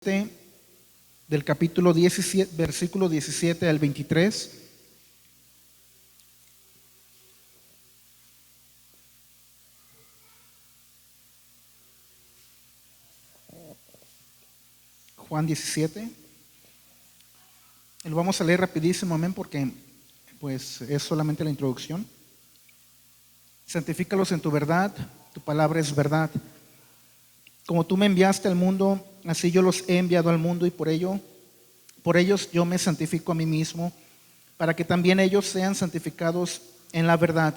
del capítulo 17, versículo 17 al 23. Juan 17. Lo vamos a leer rapidísimo, amén, porque pues es solamente la introducción. Santifícalos en tu verdad, tu palabra es verdad. Como tú me enviaste al mundo, así yo los he enviado al mundo, y por ellos yo me santifico a mí mismo, para que también ellos sean santificados en la verdad.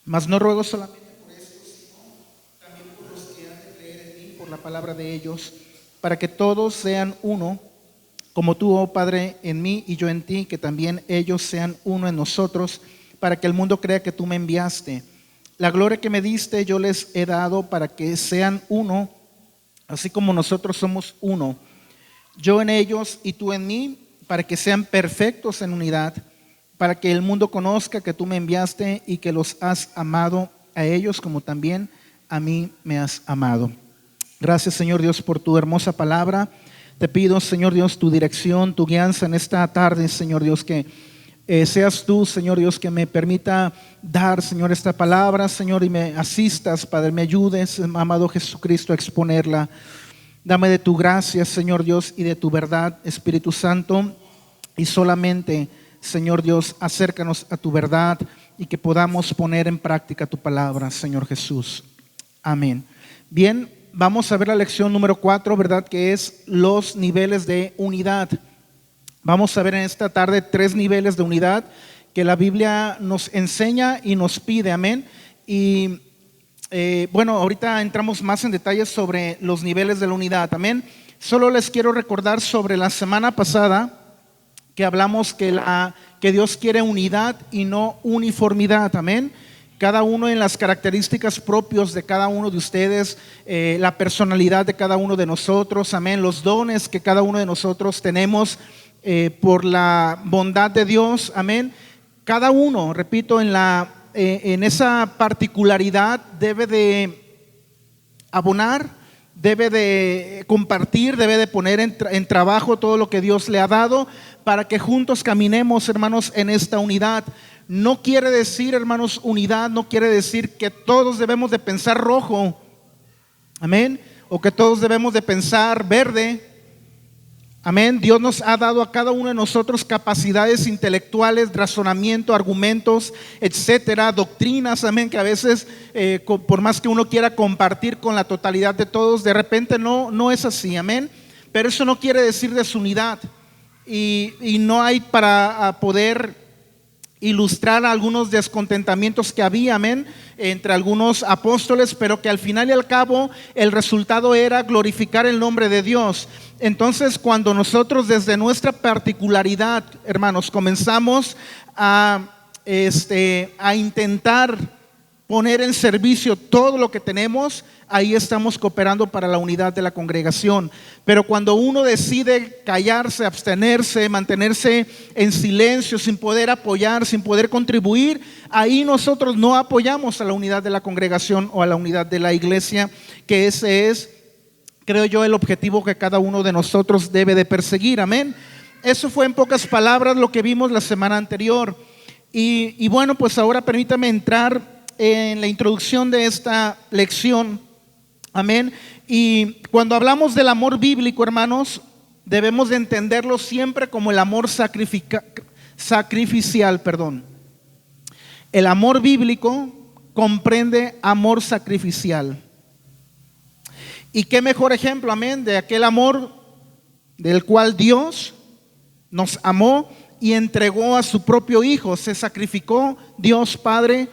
Mas no ruego solamente por estos, sino también por los que han de creer en mí por la palabra de ellos, para que todos sean uno, como tú, oh Padre, en mí y yo en ti, que también ellos sean uno en nosotros, para que el mundo crea que tú me enviaste. La gloria que me diste yo les he dado, para que sean uno, así como nosotros somos uno. Yo en ellos y tú en mí, para que sean perfectos en unidad, para que el mundo conozca que tú me enviaste y que los has amado a ellos como también a mí me has amado. Gracias, Señor Dios, por tu hermosa palabra. Te pido, Señor Dios, tu dirección, tu guianza en esta tarde, Señor Dios, que seas tú, Señor Dios, que me permita dar, Señor, esta palabra, Señor, y me asistas, Padre, me ayudes, amado Jesucristo, a exponerla. Dame de tu gracia, Señor Dios, y de tu verdad, Espíritu Santo, y solamente, Señor Dios, acércanos a tu verdad y que podamos poner en práctica tu palabra, Señor Jesús. Amén. Bien, vamos a ver la lección número 4, ¿verdad? Que es los niveles de unidad. Vamos a ver en esta tarde 3 niveles de unidad que la Biblia nos enseña y nos pide, amén. Y bueno, ahorita entramos más en detalles sobre los niveles de la unidad, amén. Solo les quiero recordar sobre la semana pasada que hablamos que Dios quiere unidad y no uniformidad, amén. Cada uno en las características propias de cada uno de ustedes, la personalidad de cada uno de nosotros, amén. Los dones que cada uno de nosotros tenemos por la bondad de Dios, amén. Cada uno, repito, en esa particularidad debe de abonar, debe de compartir, debe de poner en trabajo todo lo que Dios le ha dado para que juntos caminemos, hermanos, en esta unidad. No quiere decir, hermanos, unidad, no quiere decir que todos debemos de pensar rojo, amén, o que todos debemos de pensar verde. Amén. Dios nos ha dado a cada uno de nosotros capacidades intelectuales, razonamiento, argumentos, etcétera, doctrinas, amén, que a veces por más que uno quiera compartir con la totalidad de todos, de repente no es así, amén. Pero eso no quiere decir desunidad, y no hay para poder ilustrar algunos descontentamientos que había, amén, entre algunos apóstoles, pero que al final y al cabo el resultado era glorificar el nombre de Dios. Entonces, cuando nosotros desde nuestra particularidad, hermanos, comenzamos a intentar poner en servicio todo lo que tenemos, ahí estamos cooperando para la unidad de la congregación. Pero cuando uno decide callarse, abstenerse, mantenerse en silencio, sin poder apoyar, sin poder contribuir, ahí nosotros no apoyamos a la unidad de la congregación o a la unidad de la iglesia, que ese es, creo yo, el objetivo que cada uno de nosotros debe de perseguir, amén. Eso fue en pocas palabras lo que vimos la semana anterior. Y bueno, pues ahora permítame entrar en la introducción de esta lección, amén. Y cuando hablamos del amor bíblico, hermanos, debemos de entenderlo siempre como el amor sacrificial. El amor bíblico comprende amor sacrificial. Y qué mejor ejemplo, amén, de aquel amor del cual Dios nos amó y entregó a su propio Hijo. Se sacrificó Dios Padre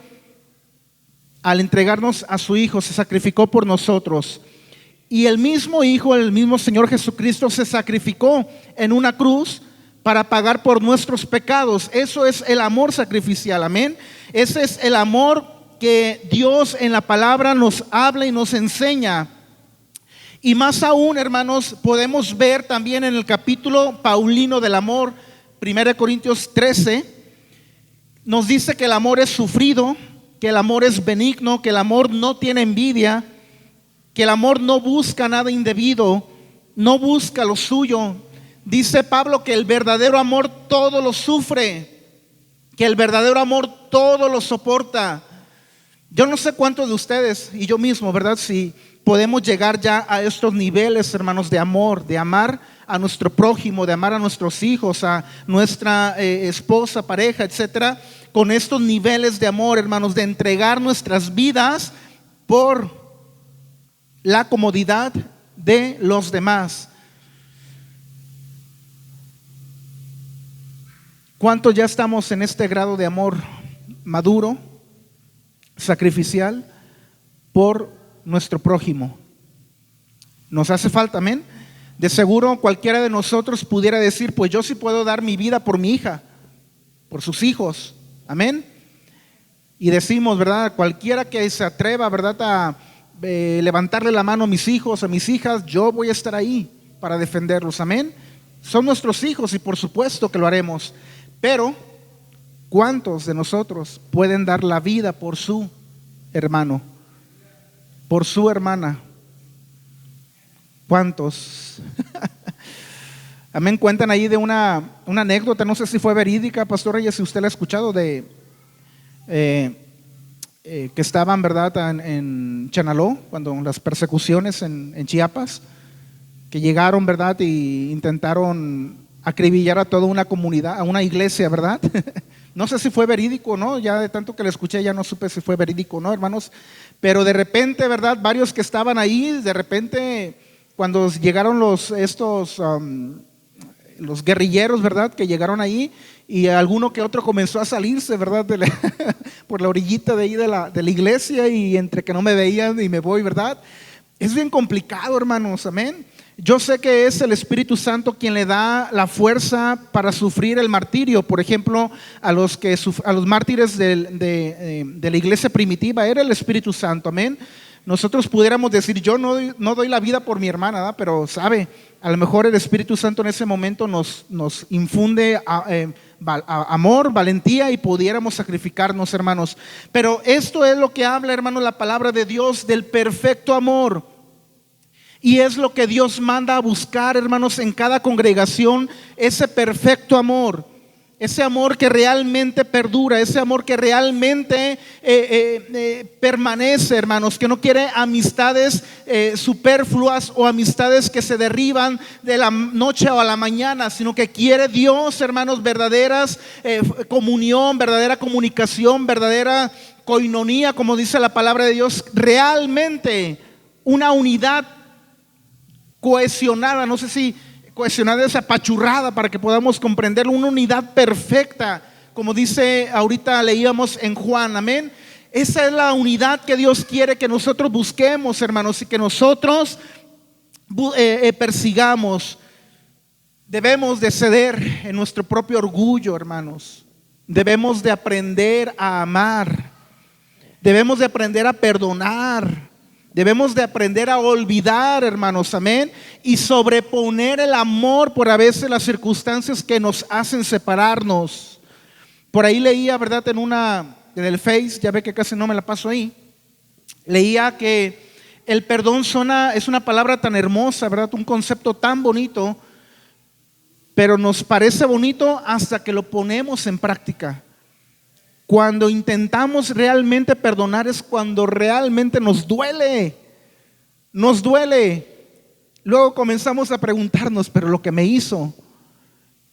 al entregarnos a su Hijo, se sacrificó por nosotros. Y el mismo Hijo, el mismo Señor Jesucristo se sacrificó en una cruz para pagar por nuestros pecados. Eso es el amor sacrificial, amén. Ese es el amor que Dios en la palabra nos habla y nos enseña. Y más aún, hermanos, podemos ver también en el capítulo paulino del amor, 1 Corintios 13, nos dice que el amor es sufrido, que el amor es benigno, que el amor no tiene envidia, que el amor no busca nada indebido, no busca lo suyo. Dice Pablo que el verdadero amor todo lo sufre, que el verdadero amor todo lo soporta. Yo no sé cuántos de ustedes y yo mismo, ¿verdad? Si podemos llegar ya a estos niveles, hermanos, de amor, de amar a nuestro prójimo, de amar a nuestros hijos, a nuestra esposa, pareja, etcétera, con estos niveles de amor, hermanos, de entregar nuestras vidas por la comodidad de los demás. ¿Cuántos ya estamos en este grado de amor maduro, sacrificial por nuestro prójimo? Nos hace falta, amén. De seguro cualquiera de nosotros pudiera decir, pues yo sí puedo dar mi vida por mi hija, por sus hijos, amén. Y decimos, ¿verdad? Cualquiera que se atreva, ¿verdad?, a levantarle la mano a mis hijos, a mis hijas, yo voy a estar ahí para defenderlos, amén. Son nuestros hijos y por supuesto que lo haremos. Pero ¿cuántos de nosotros pueden dar la vida por su hermano, por su hermana? ¿Cuántos? Amén. Cuentan ahí de una anécdota, no sé si fue verídica, Pastor Reyes, si usted la ha escuchado, de que estaban, ¿verdad?, en Chenaló, cuando las persecuciones en Chiapas, que llegaron, ¿verdad?, y intentaron acribillar a toda una comunidad, a una iglesia, ¿verdad? No sé si fue verídico o no, ya de tanto que lo escuché ya no supe si fue verídico o no, hermanos, pero de repente, ¿verdad?, varios que estaban ahí, de repente cuando llegaron los guerrilleros, ¿verdad?, que llegaron ahí, y alguno que otro comenzó a salirse, ¿verdad?, por la orillita de ahí de la iglesia, y entre que no me veían y me voy, ¿verdad? Es bien complicado, hermanos, amén. Yo sé que es el Espíritu Santo quien le da la fuerza para sufrir el martirio. Por ejemplo, a los mártires de la iglesia primitiva era el Espíritu Santo, amén. Nosotros pudiéramos decir, yo no doy la vida por mi hermana, ¿verdad? Pero sabe, a lo mejor el Espíritu Santo en ese momento nos infunde amor, valentía, y pudiéramos sacrificarnos, hermanos. Pero esto es lo que habla, hermanos, la palabra de Dios, del perfecto amor. Y es lo que Dios manda a buscar, hermanos, en cada congregación, ese perfecto amor. Ese amor que realmente perdura, ese amor que realmente permanece, hermanos, que no quiere amistades superfluas o amistades que se derriban de la noche a la mañana, sino que quiere Dios, hermanos, verdaderas comunión, verdadera comunicación, verdadera coinonía, como dice la palabra de Dios, realmente una unidad cohesionada, no sé si cohesionada es apachurrada, para que podamos comprenderlo, una unidad perfecta, como dice ahorita leíamos en Juan, amén. Esa es la unidad que Dios quiere que nosotros busquemos, hermanos, y que nosotros persigamos. Debemos de ceder en nuestro propio orgullo, hermanos. Debemos de aprender a amar. Debemos de aprender a perdonar. Debemos de aprender a olvidar, hermanos, amén, y sobreponer el amor por a veces las circunstancias que nos hacen separarnos. Por ahí leía, ¿verdad?, en el Face, ya ve que casi no me la paso ahí, leía que el perdón es una palabra tan hermosa, ¿verdad?, un concepto tan bonito, pero nos parece bonito hasta que lo ponemos en práctica. Cuando intentamos realmente perdonar es cuando realmente nos duele. Nos duele. Luego comenzamos a preguntarnos, pero lo que me hizo,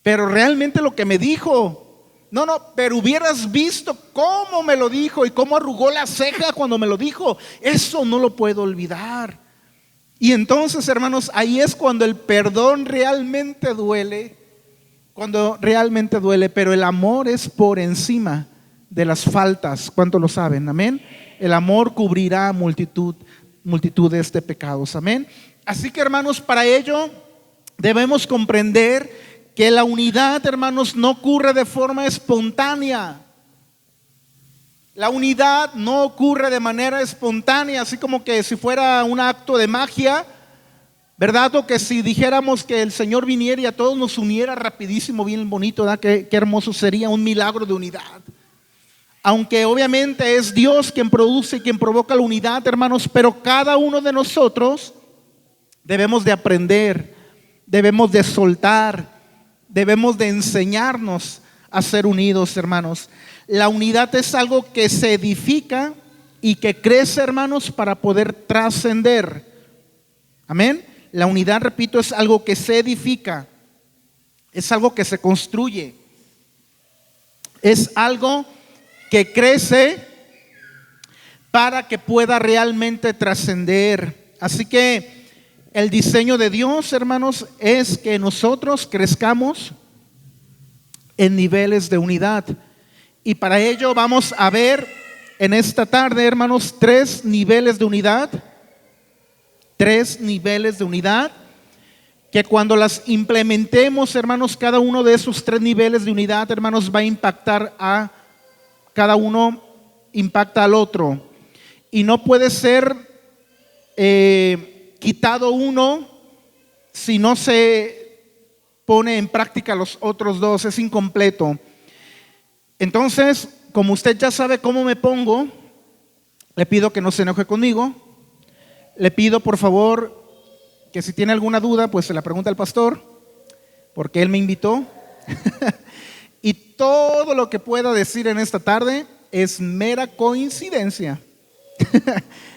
pero realmente lo que me dijo, no, pero hubieras visto cómo me lo dijo y cómo arrugó la ceja cuando me lo dijo. Eso no lo puedo olvidar. Y entonces, hermanos, ahí es cuando el perdón realmente duele. Cuando realmente duele, pero el amor es por encima de las faltas. ¿Cuánto lo saben? Amén. El amor cubrirá multitudes de pecados. Amén. Así que, hermanos, para ello debemos comprender que la unidad, hermanos, no ocurre de forma espontánea. La unidad no ocurre de manera espontánea, así como que si fuera un acto de magia, ¿verdad? O que si dijéramos que el Señor viniera y a todos nos uniera rapidísimo, bien bonito, ¿verdad? Qué hermoso sería un milagro de unidad. Aunque obviamente es Dios quien produce y quien provoca la unidad, hermanos, pero cada uno de nosotros debemos de aprender debemos de soltar, debemos de enseñarnos a ser unidos, hermanos. La unidad es algo que se edifica y que crece, hermanos, para poder trascender. Amén. La unidad, repito, es algo que se edifica, es algo que se construye, es algo que crece para que pueda realmente trascender. Así que el diseño de Dios, hermanos, es que nosotros crezcamos en niveles de unidad. Y para ello vamos a ver en esta tarde, hermanos, 3 niveles de unidad. 3 niveles de unidad que cuando las implementemos, hermanos, cada uno de esos 3 niveles de unidad, hermanos, va a impactar a cada uno, impacta al otro. Y no puede ser quitado uno si no se pone en práctica los otros 2, es incompleto. Entonces, como usted ya sabe cómo me pongo, le pido que no se enoje conmigo. Le pido por favor que si tiene alguna duda, pues se la pregunta al pastor, porque él me invitó. Y todo lo que pueda decir en esta tarde es mera coincidencia.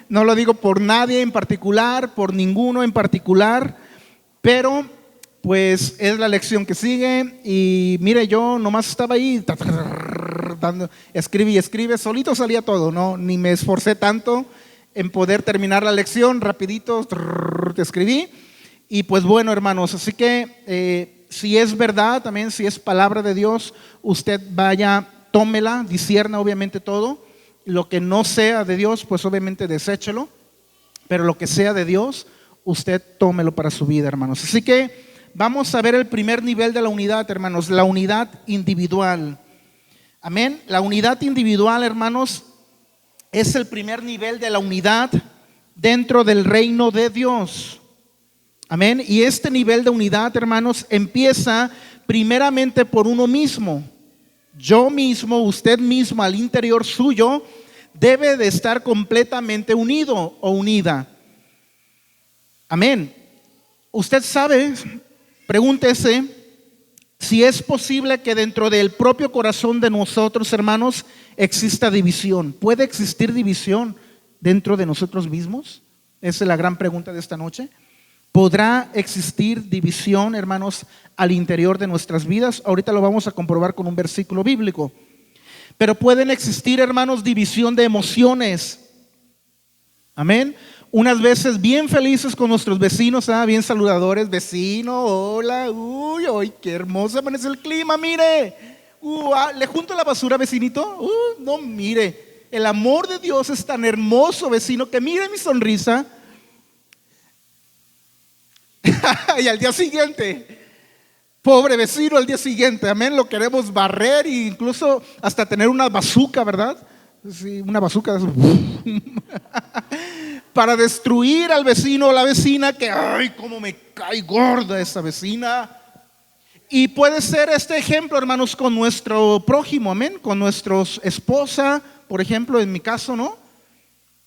No lo digo por nadie en particular, por ninguno en particular, pero pues es la lección que sigue. Y mire, yo nomás estaba ahí dando, escribe, solito salía todo, no, ni me esforcé tanto en poder terminar la lección, rapidito te escribí. Y pues bueno, hermanos, así que si es verdad, también si es palabra de Dios, usted vaya, tómela, discierna obviamente todo. Lo que no sea de Dios, pues obviamente deséchelo, pero lo que sea de Dios, usted tómelo para su vida, hermanos. Así que vamos a ver el primer nivel de la unidad, hermanos, la unidad individual. Amén. La unidad individual, hermanos, es el primer nivel de la unidad dentro del reino de Dios. Amén. Y este nivel de unidad, hermanos, empieza primeramente por uno mismo. Yo mismo, usted mismo, al interior suyo, debe de estar completamente unido o unida. Amén. Usted sabe, pregúntese si es posible que dentro del propio corazón de nosotros, hermanos, exista división. ¿Puede existir división dentro de nosotros mismos? Esa es la gran pregunta de esta noche. ¿Podrá existir división, hermanos, al interior de nuestras vidas? Ahorita lo vamos a comprobar con un versículo bíblico. Pero pueden existir, hermanos, división de emociones. Amén. Unas veces bien felices con nuestros vecinos, bien saludadores. Vecino, hola, uy, hoy qué hermoso amanece el clima, mire. ¿Le junto la basura, vecinito? No, mire, el amor de Dios es tan hermoso, vecino, que mire mi sonrisa. Y al día siguiente, pobre vecino, al día siguiente, amén, lo queremos barrer e incluso hasta tener una bazuca, ¿verdad? Sí, una bazuca para destruir al vecino o la vecina que, ay, cómo me cae gorda esa vecina. Y puede ser este ejemplo, hermanos, con nuestro prójimo, amén, con nuestra esposa, por ejemplo, en mi caso, ¿no?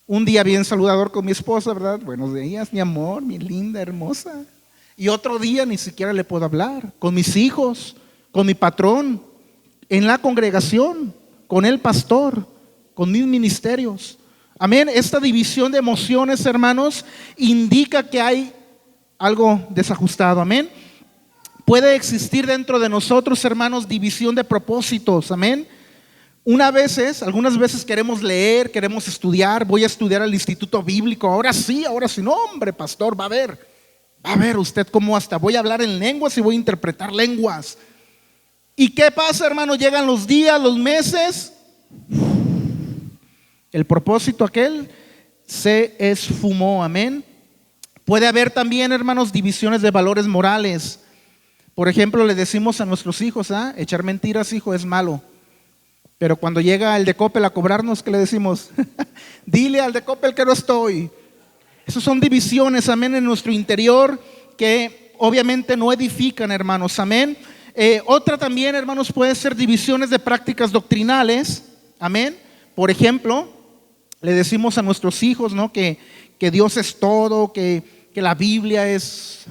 Un día bien saludador con mi esposa, ¿verdad? Buenos días, mi amor, mi linda, hermosa. Y otro día ni siquiera le puedo hablar. Con mis hijos, con mi patrón, en la congregación, con el pastor, con mis ministerios. Amén. Esta división de emociones, hermanos, indica que hay algo desajustado. Amén. Puede existir dentro de nosotros, hermanos, división de propósitos. Amén. Algunas veces queremos leer, queremos estudiar. Voy a estudiar al instituto bíblico. Ahora sí, no, hombre, pastor, va a ver usted cómo hasta voy a hablar en lenguas y voy a interpretar lenguas. ¿Y qué pasa, hermano? Llegan los días, los meses, el propósito aquel se esfumó. Amén. Puede haber también, hermanos, divisiones de valores morales. Por ejemplo, le decimos a nuestros hijos, echar mentiras, hijo, es malo. Pero cuando llega el de Coppel a cobrarnos, ¿qué le decimos? Dile al de Coppel que no estoy. Esas son divisiones, amén, en nuestro interior que obviamente no edifican, hermanos, amén. Otra también, hermanos, puede ser divisiones de prácticas doctrinales, amén. Por ejemplo, le decimos a nuestros hijos, ¿no? que Dios es todo, que la Biblia es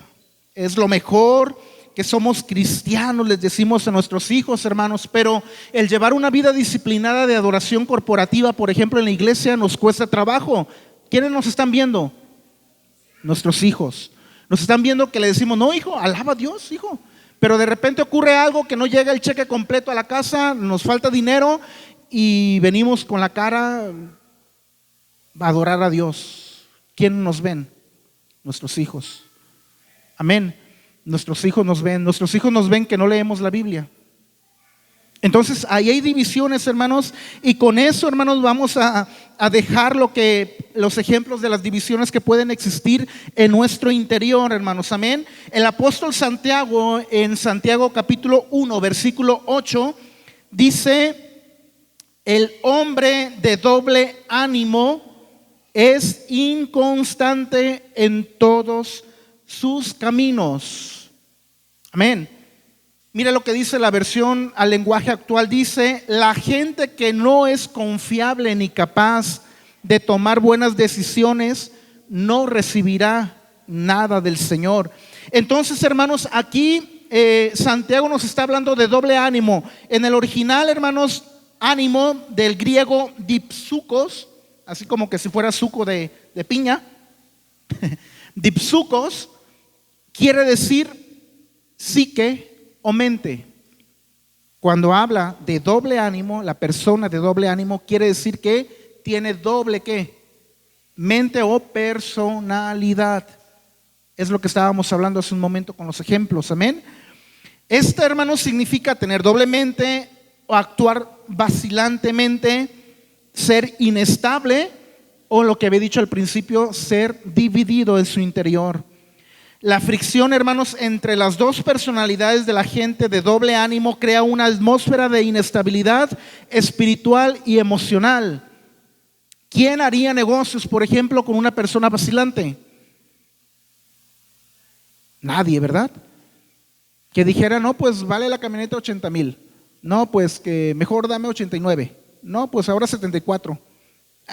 es lo mejor, que somos cristianos, les decimos a nuestros hijos, hermanos, pero el llevar una vida disciplinada de adoración corporativa, por ejemplo, en la iglesia, nos cuesta trabajo. ¿Quiénes nos están viendo? Nuestros hijos. Nos están viendo que le decimos, no, hijo, alaba a Dios, hijo. Pero de repente ocurre algo, que no llega el cheque completo a la casa, nos falta dinero y venimos con la cara a adorar a Dios. ¿Quién nos ven? Nuestros hijos. Amén. Nuestros hijos nos ven que no leemos la Biblia. Entonces ahí hay divisiones, hermanos, y con eso, hermanos, vamos a dejar los ejemplos de las divisiones que pueden existir en nuestro interior, hermanos. Amén. El apóstol Santiago, en Santiago capítulo 1 versículo 8, dice: el hombre de doble ánimo es inconstante en todos sus caminos. Amén. Mira lo que dice la versión al lenguaje actual. Dice: la gente que no es confiable ni capaz de tomar buenas decisiones no recibirá nada del Señor. Entonces, hermanos, aquí Santiago nos está hablando de doble ánimo. En el original, hermanos, ánimo del griego dipsukos, así como que si fuera suco de piña. Dipsukos quiere decir psique o mente. Cuando habla de doble ánimo, la persona de doble ánimo quiere decir que tiene doble ¿qué? Mente o personalidad. Es lo que estábamos hablando hace un momento con los ejemplos. Amén. Este, hermano, significa tener doble mente o actuar vacilantemente, ser inestable, o lo que había dicho al principio, ser dividido en su interior. La fricción, hermanos, entre las dos personalidades de la gente de doble ánimo crea una atmósfera de inestabilidad espiritual y emocional. ¿Quién haría negocios, por ejemplo, con una persona vacilante? Nadie, ¿verdad? Que dijera, no, pues vale la camioneta 80,000. No, pues que mejor dame 89. No, pues ahora 74.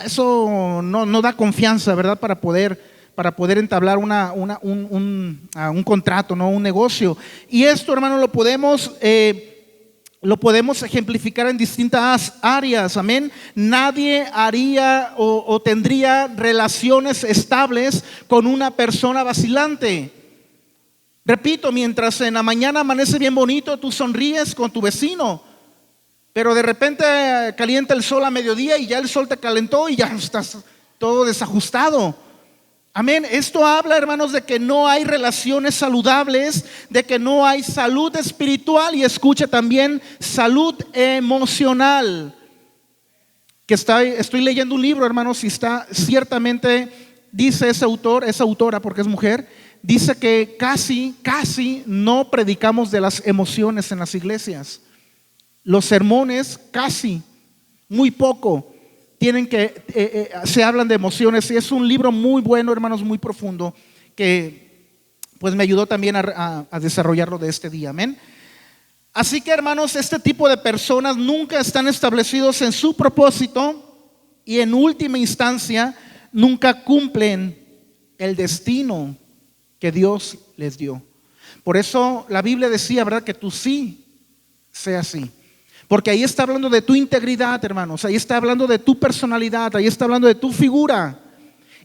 Eso no da confianza, ¿verdad? Para poder entablar un contrato, ¿no? Un negocio. Y esto, hermano, lo podemos ejemplificar en distintas áreas. Amén. Nadie haría o tendría relaciones estables con una persona vacilante. Repito, mientras en la mañana amanece bien bonito, tú sonríes con tu vecino, pero de repente calienta el sol a mediodía y ya el sol te calentó y ya estás todo desajustado. Amén. Esto habla, hermanos, de que no hay relaciones saludables, de que no hay salud espiritual, y escucha también salud emocional. Que estoy leyendo un libro, hermanos, y está ciertamente, dice ese autor, esa autora, porque es mujer, dice que casi no predicamos de las emociones en las iglesias. Los sermones casi, muy poco se hablan de emociones, y es un libro muy bueno, hermanos, muy profundo, que pues me ayudó también a desarrollarlo de este día. Amén. Así que, hermanos, este tipo de personas nunca están establecidos en su propósito, y en última instancia nunca cumplen el destino que Dios les dio. Por eso la Biblia decía, ¿verdad?, que tú sí sea así. Porque ahí está hablando de tu integridad, hermanos. Ahí está hablando de tu personalidad. Ahí está hablando de tu figura.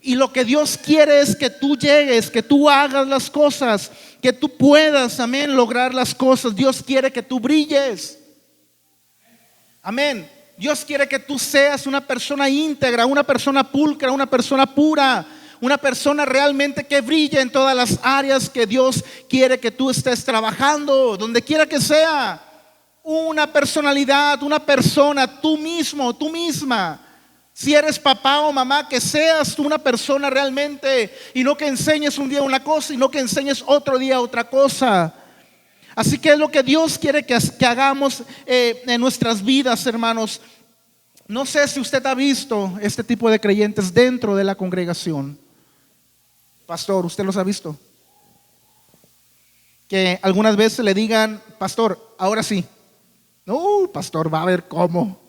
Y lo que Dios quiere es que tú llegues, que tú hagas las cosas, que tú puedas, amén, lograr las cosas. Dios quiere que tú brilles. Amén. Dios quiere que tú seas una persona íntegra, una persona pulcra, una persona pura, una persona realmente que brille en todas las áreas que Dios quiere que tú estés trabajando, donde quiera que sea. Una personalidad, una persona, tú mismo, tú misma. Si eres papá o mamá, que seas tú una persona realmente, y no que enseñes un día una cosa y no que enseñes otro día otra cosa. Así que es lo que Dios quiere que hagamos en nuestras vidas, hermanos. No sé si usted ha visto este tipo de creyentes dentro de la congregación. Pastor, ¿usted los ha visto? Que algunas veces le digan, pastor, ahora sí. No, pastor, va a ver cómo.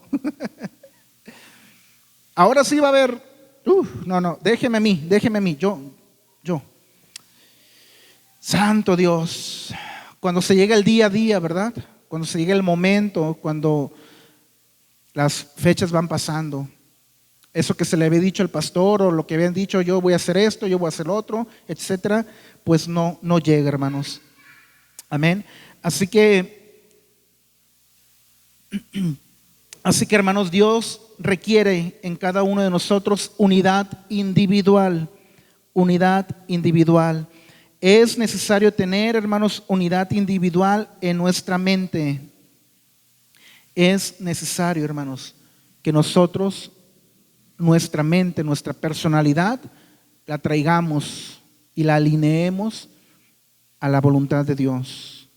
Ahora sí va a ver. No, déjeme a mí, yo. Santo Dios, cuando se llega el día a día, ¿verdad? Cuando se llega el momento, cuando las fechas van pasando, eso que se le había dicho al pastor o lo que habían dicho, yo voy a hacer esto, yo voy a hacer lo otro, etcétera, pues no llega, hermanos. Amén. Así que, hermanos, Dios requiere en cada uno de nosotros unidad individual. Unidad individual. Es necesario tener, hermanos, unidad individual en nuestra mente. Es necesario, hermanos, que nosotros, nuestra mente, nuestra personalidad, la traigamos y la alineemos a la voluntad de Dios.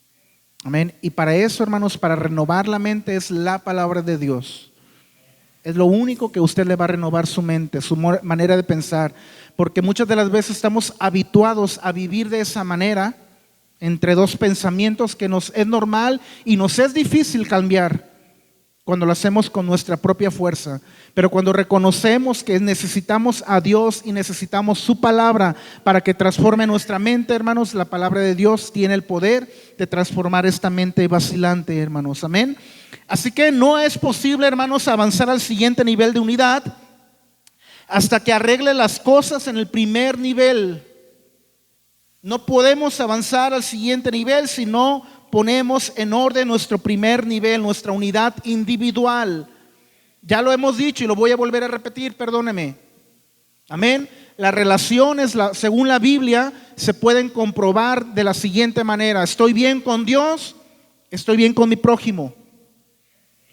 Amén. Y para eso, hermanos, para renovar la mente es la palabra de Dios. Es lo único que usted le va a renovar su mente, su manera de pensar. Porque muchas de las veces estamos habituados a vivir de esa manera, entre dos pensamientos que nos es normal y nos es difícil cambiar cuando lo hacemos con nuestra propia fuerza. Pero cuando reconocemos que necesitamos a Dios y necesitamos su palabra para que transforme nuestra mente, hermanos, la palabra de Dios tiene el poder de transformar esta mente vacilante, hermanos. Amén. Así que no es posible, hermanos, avanzar al siguiente nivel de unidad hasta que arregle las cosas en el primer nivel. No podemos avanzar al siguiente nivel si no ponemos en orden nuestro primer nivel, nuestra unidad individual. Ya lo hemos dicho y lo voy a volver a repetir, perdóneme. Amén. Las relaciones, según la Biblia, se pueden comprobar de la siguiente manera: estoy bien con Dios, estoy bien con mi prójimo.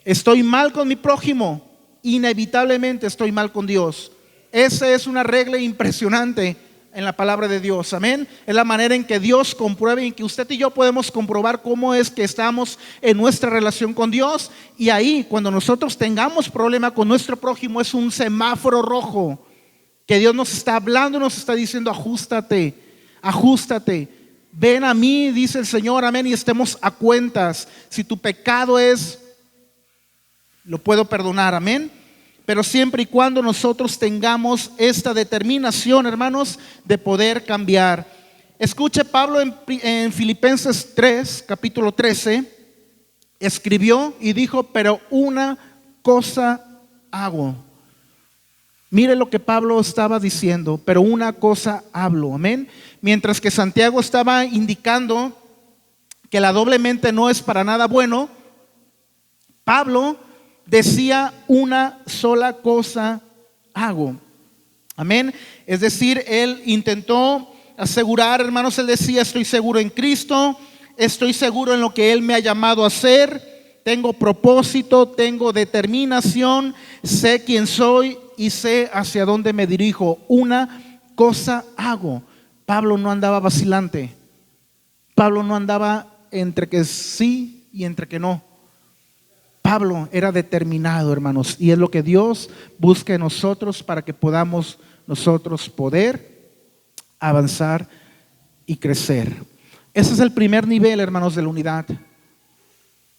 Estoy mal con mi prójimo, inevitablemente estoy mal con Dios. Esa es una regla impresionante en la palabra de Dios. Amén. Es la manera en que Dios comprueba y en que usted y yo podemos comprobar cómo es que estamos en nuestra relación con Dios. Y ahí, cuando nosotros tengamos problema con nuestro prójimo, es un semáforo rojo que Dios nos está hablando, nos está diciendo: ajústate, ajústate, ven a mí, dice el Señor, amén, y estemos a cuentas. Si tu pecado es, lo puedo perdonar, amén. Pero siempre y cuando nosotros tengamos esta determinación, hermanos, de poder cambiar. Escuche, Pablo en Filipenses 3, capítulo 13, escribió y dijo: pero una cosa hago. Mire lo que Pablo estaba diciendo: pero una cosa hablo, amén. Mientras que Santiago estaba indicando que la doble mente no es para nada bueno, Pablo decía: una sola cosa hago. Amén. Es decir, él intentó asegurar, hermanos, él decía: estoy seguro en Cristo, estoy seguro en lo que Él me ha llamado a hacer, tengo propósito, tengo determinación, sé quién soy y sé hacia dónde me dirijo. Una cosa hago. Pablo no andaba vacilante. Pablo no andaba entre que sí y entre que no. Pablo era determinado, hermanos, y es lo que Dios busca en nosotros para que podamos nosotros poder avanzar y crecer. Ese es el primer nivel, hermanos, de la unidad.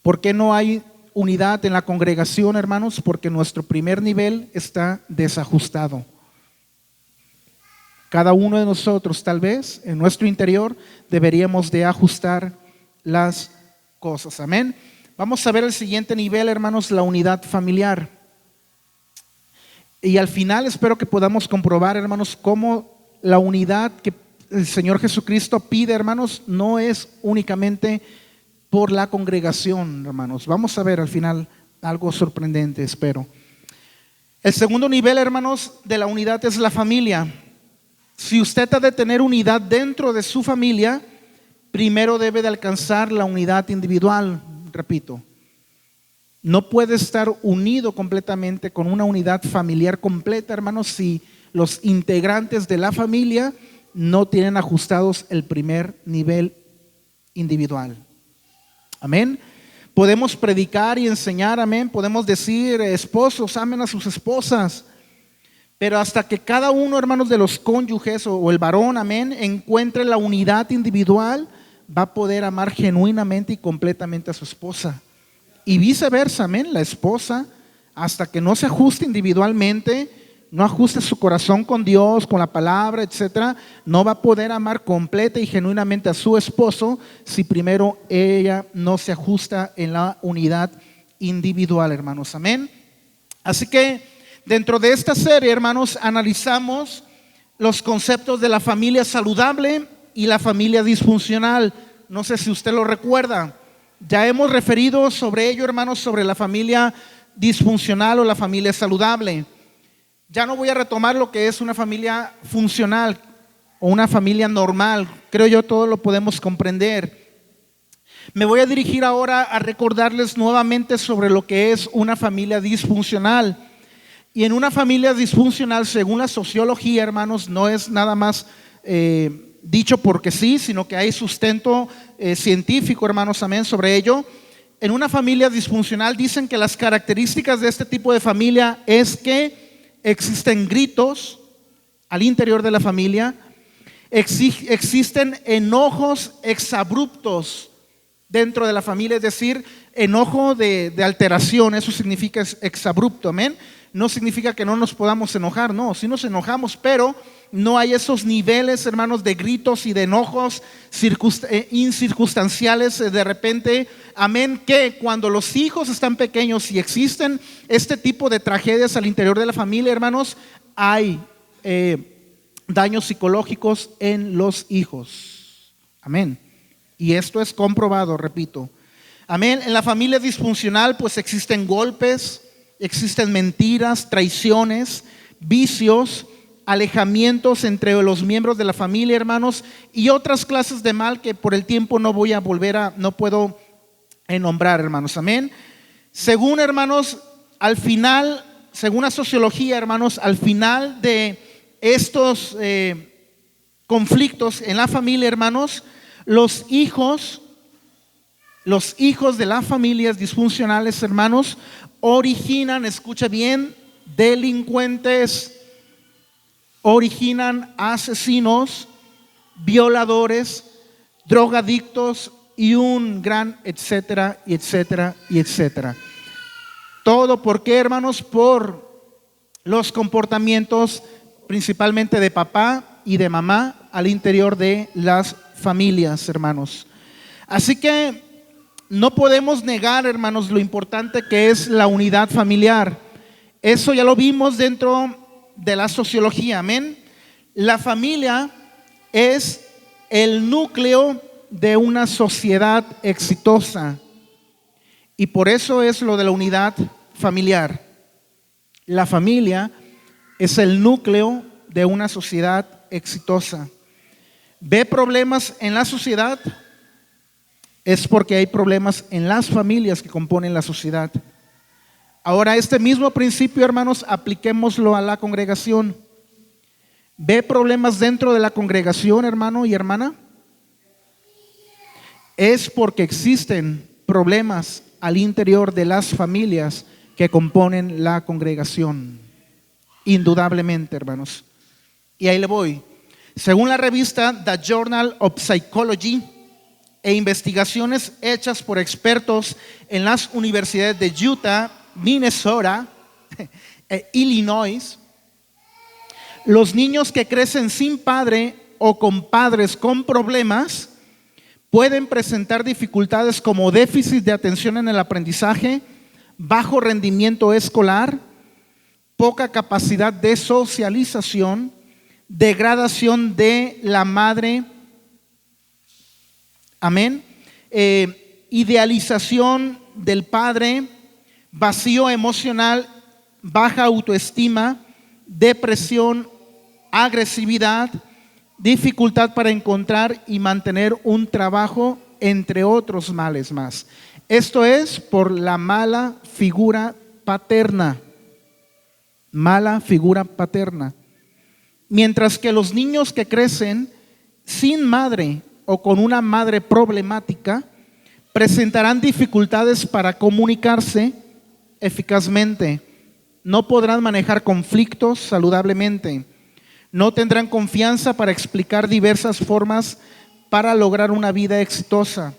¿Por qué no hay unidad en la congregación, hermanos? Porque nuestro primer nivel está desajustado. Cada uno de nosotros, tal vez, en nuestro interior, deberíamos de ajustar las cosas. Amén. Vamos a ver el siguiente nivel, hermanos, la unidad familiar. Y al final espero que podamos comprobar, hermanos, cómo la unidad que el Señor Jesucristo pide, hermanos, no es únicamente por la congregación, hermanos. Vamos a ver al final algo sorprendente, espero. El segundo nivel, hermanos, de la unidad es la familia. Si usted ha de tener unidad dentro de su familia, primero debe de alcanzar la unidad individual. Repito, no puede estar unido completamente con una unidad familiar completa, hermanos, si los integrantes de la familia no tienen ajustados el primer nivel individual. Amén. Podemos predicar y enseñar, amén. Podemos decir: esposos, amen a sus esposas. Pero hasta que cada uno, hermanos, de los cónyuges o el varón, amén, encuentre la unidad individual, va a poder amar genuinamente y completamente a su esposa. Y viceversa, amén. La esposa, hasta que no se ajuste individualmente, no ajuste su corazón con Dios, con la palabra, etcétera, no va a poder amar completa y genuinamente a su esposo si primero ella no se ajusta en la unidad individual, hermanos. Amén. Así que dentro de esta serie, hermanos, analizamos los conceptos de la familia saludable y la familia disfuncional. No sé si usted lo recuerda. Ya hemos referido sobre ello, hermanos, sobre la familia disfuncional o la familia saludable. Ya no voy a retomar lo que es una familia funcional o una familia normal. Creo yo todo lo podemos comprender. Me voy a dirigir ahora a recordarles nuevamente sobre lo que es una familia disfuncional. Y en una familia disfuncional, según la sociología, hermanos, no es nada más dicho porque sí, sino que hay sustento científico, hermanos, amén, sobre ello. En una familia disfuncional dicen que las características de este tipo de familia es que existen gritos al interior de la familia, existen enojos exabruptos dentro de la familia, es decir, enojo de alteración. Eso significa exabrupto, amén. No significa que no nos podamos enojar, no, sí nos enojamos, pero no hay esos niveles, hermanos, de gritos y de enojos incircunstanciales de repente, amén, que cuando los hijos están pequeños y existen este tipo de tragedias al interior de la familia, hermanos, hay daños psicológicos en los hijos, amén. Y esto es comprobado, repito, amén. En la familia disfuncional pues existen golpes, existen mentiras, traiciones, vicios, alejamientos entre los miembros de la familia, hermanos, y otras clases de mal que por el tiempo no puedo nombrar, hermanos, amén. Según, hermanos, al final, según la sociología, hermanos, al final de estos conflictos en la familia, hermanos, los hijos de las familias disfuncionales, hermanos, originan, escucha bien, delincuentes, originan asesinos, violadores, drogadictos y un gran etcétera, y etcétera, y etcétera. Todo, ¿por qué, hermanos? Por los comportamientos principalmente de papá y de mamá al interior de las familias, hermanos. Así que no podemos negar, hermanos, lo importante que es la unidad familiar. Eso ya lo vimos dentro de la sociología, amén. La familia es el núcleo de una sociedad exitosa y por eso es lo de la unidad familiar. La familia es el núcleo de una sociedad exitosa. ¿Ve problemas en la sociedad? Es porque hay problemas en las familias que componen la sociedad. Ahora, este mismo principio, hermanos, apliquémoslo a la congregación. ¿Ve problemas dentro de la congregación, hermano y hermana? Es porque existen problemas al interior de las familias que componen la congregación. Indudablemente, hermanos. Y ahí le voy. Según la revista The Journal of Psychology e investigaciones hechas por expertos en las universidades de Utah, Minnesota e Illinois, los niños que crecen sin padre o con padres con problemas pueden presentar dificultades como déficit de atención en el aprendizaje, bajo rendimiento escolar, poca capacidad de socialización, degradación de la madre, amén, idealización del padre, vacío emocional, baja autoestima, depresión, agresividad, dificultad para encontrar y mantener un trabajo, entre otros males más. Esto es por la mala figura paterna. Mala figura paterna. Mientras que los niños que crecen sin madre o con una madre problemática presentarán dificultades para comunicarse eficazmente, no podrán manejar conflictos saludablemente, no tendrán confianza para explicar diversas formas para lograr una vida exitosa,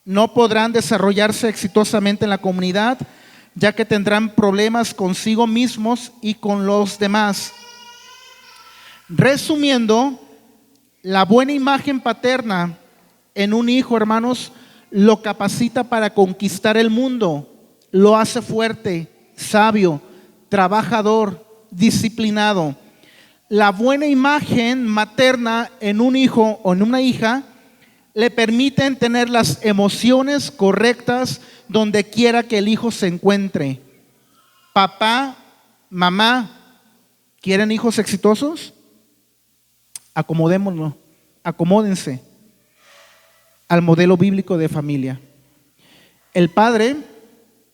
no podrán desarrollarse exitosamente en la comunidad, ya que tendrán problemas consigo mismos y con los demás. Resumiendo, la buena imagen paterna en un hijo, hermanos, lo capacita para conquistar el mundo, lo hace fuerte, sabio, trabajador, disciplinado. La buena imagen materna en un hijo o en una hija le permiten tener las emociones correctas donde quiera que el hijo se encuentre. Papá, mamá, ¿quieren hijos exitosos? Acomodémonos, acomódense al modelo bíblico de familia. El padre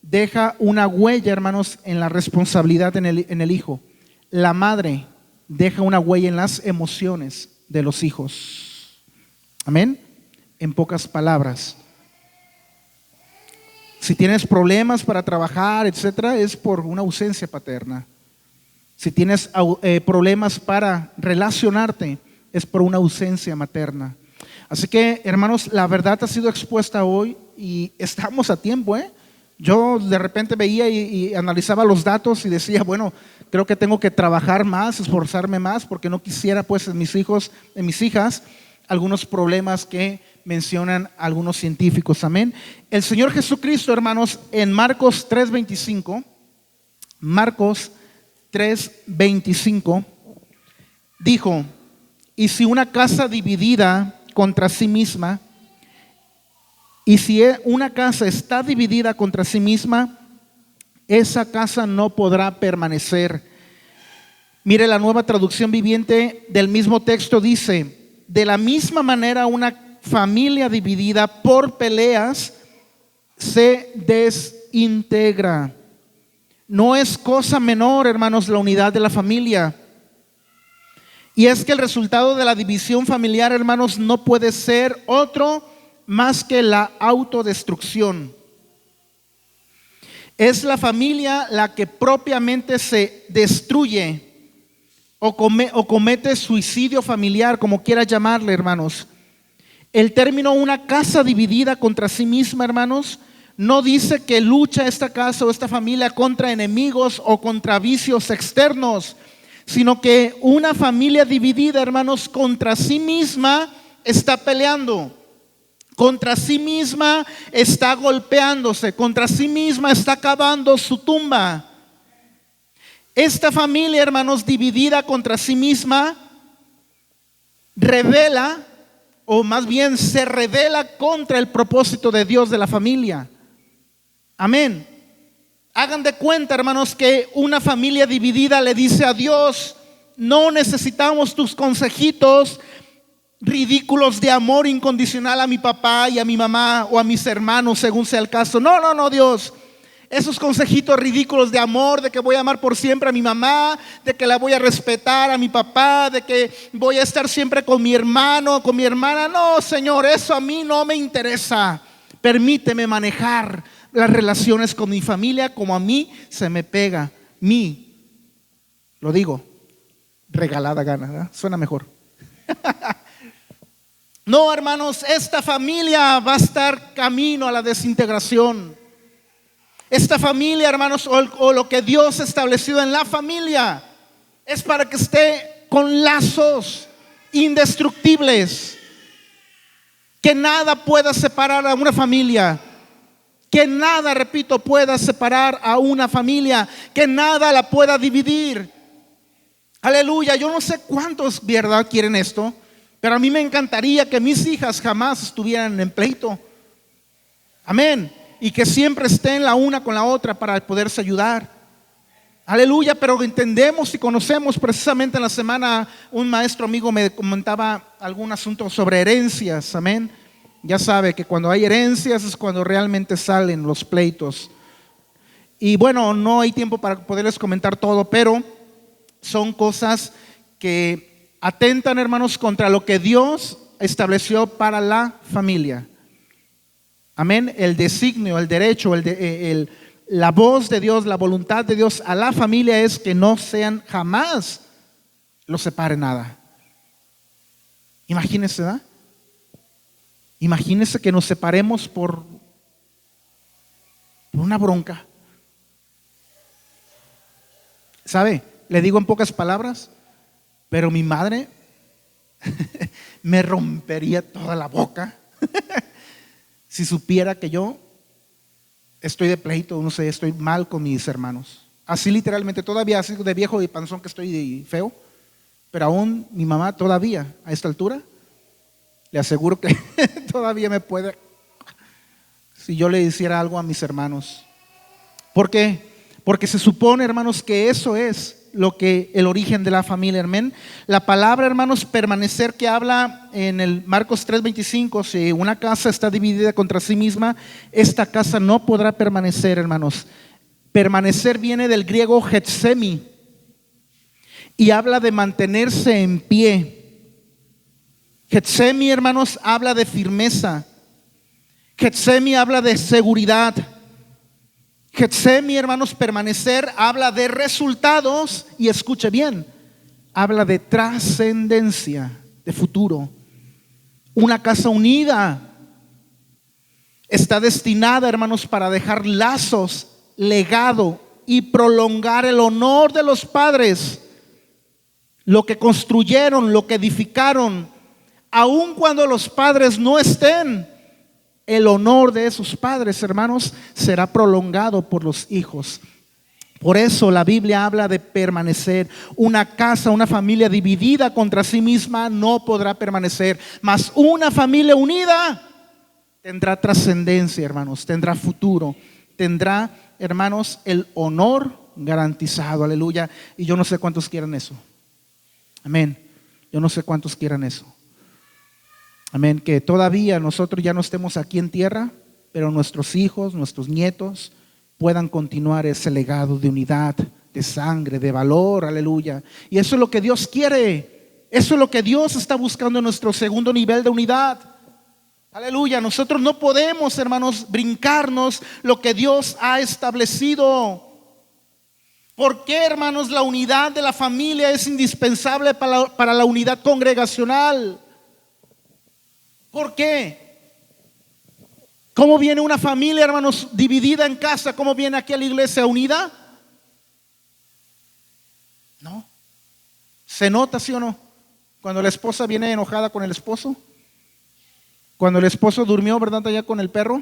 deja una huella, hermanos, en la responsabilidad en el hijo. La madre deja una huella en las emociones de los hijos. Amén. En pocas palabras, si tienes problemas para trabajar, etcétera, es por una ausencia paterna. Si tienes problemas para relacionarte, es por una ausencia materna. Así que, hermanos, la verdad ha sido expuesta hoy y estamos a tiempo, ¿eh? Yo de repente veía y analizaba los datos y decía, bueno, creo que tengo que trabajar más, esforzarme más, porque no quisiera pues en mis hijos, en mis hijas, algunos problemas que mencionan algunos científicos. Amén. El Señor Jesucristo, hermanos, en Marcos 3:25, Marcos 3:25, dijo: y si una casa dividida contra sí misma, y si una casa está dividida contra sí misma, esa casa no podrá permanecer. Mire, la Nueva Traducción Viviente del mismo texto dice: de la misma manera una familia dividida por peleas se desintegra. No es cosa menor, hermanos, la unidad de la familia. Y es que el resultado de la división familiar, hermanos, no puede ser otro más que la autodestrucción. Es la familia la que propiamente se destruye o comete suicidio familiar, como quiera llamarle, hermanos. El término una casa dividida contra sí misma, hermanos, no dice que lucha esta casa o esta familia contra enemigos o contra vicios externos, sino que una familia dividida, hermanos, contra sí misma está peleando, contra sí misma está golpeándose, contra sí misma está cavando su tumba. Esta familia, hermanos, dividida contra sí misma, revela, o más bien se revela contra el propósito de Dios de la familia. Amén. Hagan de cuenta, hermanos, que una familia dividida le dice a Dios: no necesitamos tus consejitos ridículos de amor incondicional a mi papá y a mi mamá o a mis hermanos, según sea el caso. No, no, Dios. Esos consejitos ridículos de amor, de que voy a amar por siempre a mi mamá, de que la voy a respetar a mi papá, de que voy a estar siempre con mi hermano, con mi hermana. No, Señor, eso a mí no me interesa. Permíteme manejar las relaciones con mi familia como a mí se me pega. Lo digo, regalada gana, ¿verdad? Suena mejor. No, hermanos, esta familia va a estar camino a la desintegración. Esta familia, hermanos, o lo que Dios ha establecido en la familia, es para que esté con lazos indestructibles. Que nada pueda separar a una familia. Que nada, repito, pueda separar a una familia. Que nada la pueda dividir. Aleluya. Yo no sé cuántos, ¿verdad?, quieren esto, pero a mí me encantaría que mis hijas jamás estuvieran en pleito. Amén. Y que siempre estén la una con la otra para poderse ayudar. Aleluya. Pero entendemos y conocemos, precisamente en la semana un maestro amigo me comentaba algún asunto sobre herencias. Amén. Ya sabe que cuando hay herencias es cuando realmente salen los pleitos. Y bueno, no hay tiempo para poderles comentar todo, pero son cosas que atentan, hermanos, contra lo que Dios estableció para la familia. Amén. El designio, el derecho, la voz de Dios, la voluntad de Dios a la familia es que no sean jamás los separe nada. Imagínense, ¿verdad? Imagínense que nos separemos por una bronca. ¿Sabe? Le digo en pocas palabras, pero mi madre me rompería toda la boca si supiera que yo estoy de pleito, no sé, estoy mal con mis hermanos. Así literalmente, todavía así de viejo y panzón que estoy feo, pero aún mi mamá todavía a esta altura, le aseguro que todavía me puede, si yo le hiciera algo a mis hermanos. ¿Por qué? Porque se supone, hermanos, que eso es lo que el origen de la familia, amén. La palabra, hermanos, permanecer, que habla en el Marcos 3:25, si una casa está dividida contra sí misma, esta casa no podrá permanecer, hermanos. Permanecer viene del griego getsemi y habla de mantenerse en pie. Getsemi, hermanos, habla de firmeza. Getsemi habla de seguridad. Getsemi, hermanos, permanecer habla de resultados y escuche bien, habla de trascendencia, de futuro. Una casa unida está destinada, hermanos, para dejar lazos, legado y prolongar el honor de los padres, lo que construyeron, lo que edificaron, aun cuando los padres no estén. El honor de esos padres, hermanos, será prolongado por los hijos. Por eso la Biblia habla de permanecer. Una casa, una familia dividida contra sí misma no podrá permanecer. Mas una familia unida tendrá trascendencia, hermanos, tendrá futuro, tendrá, hermanos, el honor garantizado. Aleluya. Y yo no sé cuántos quieran eso. Amén. Yo no sé cuántos quieran eso. Amén, que todavía nosotros ya no estemos aquí en tierra, pero nuestros hijos, nuestros nietos puedan continuar ese legado de unidad, de sangre, de valor, aleluya. Y eso es lo que Dios quiere, eso es lo que Dios está buscando en nuestro segundo nivel de unidad. Aleluya, nosotros no podemos, hermanos, brincarnos lo que Dios ha establecido. ¿Por qué, hermanos, la unidad de la familia es indispensable para la unidad congregacional? ¿Por qué? ¿Cómo viene una familia, hermanos, dividida en casa? ¿Cómo viene aquí a la iglesia unida? No. ¿Se nota, sí o no? Cuando la esposa viene enojada con el esposo. Cuando el esposo durmió, ¿verdad? Allá con el perro.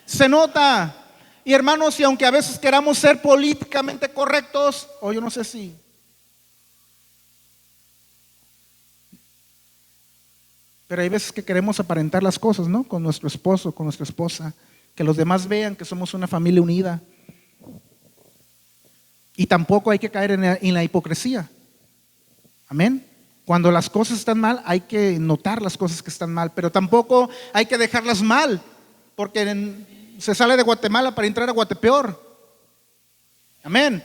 Se nota. Y hermanos, y aunque a veces queramos ser políticamente correctos, o yo no sé si pero hay veces que queremos aparentar las cosas, ¿no? Con nuestro esposo, con nuestra esposa, que los demás vean que somos una familia unida. Y tampoco hay que caer en la hipocresía. Amén. Cuando las cosas están mal, hay que notar las cosas que están mal, pero tampoco hay que dejarlas mal, porque se sale de Guatemala para entrar a Guatepeor. Amén.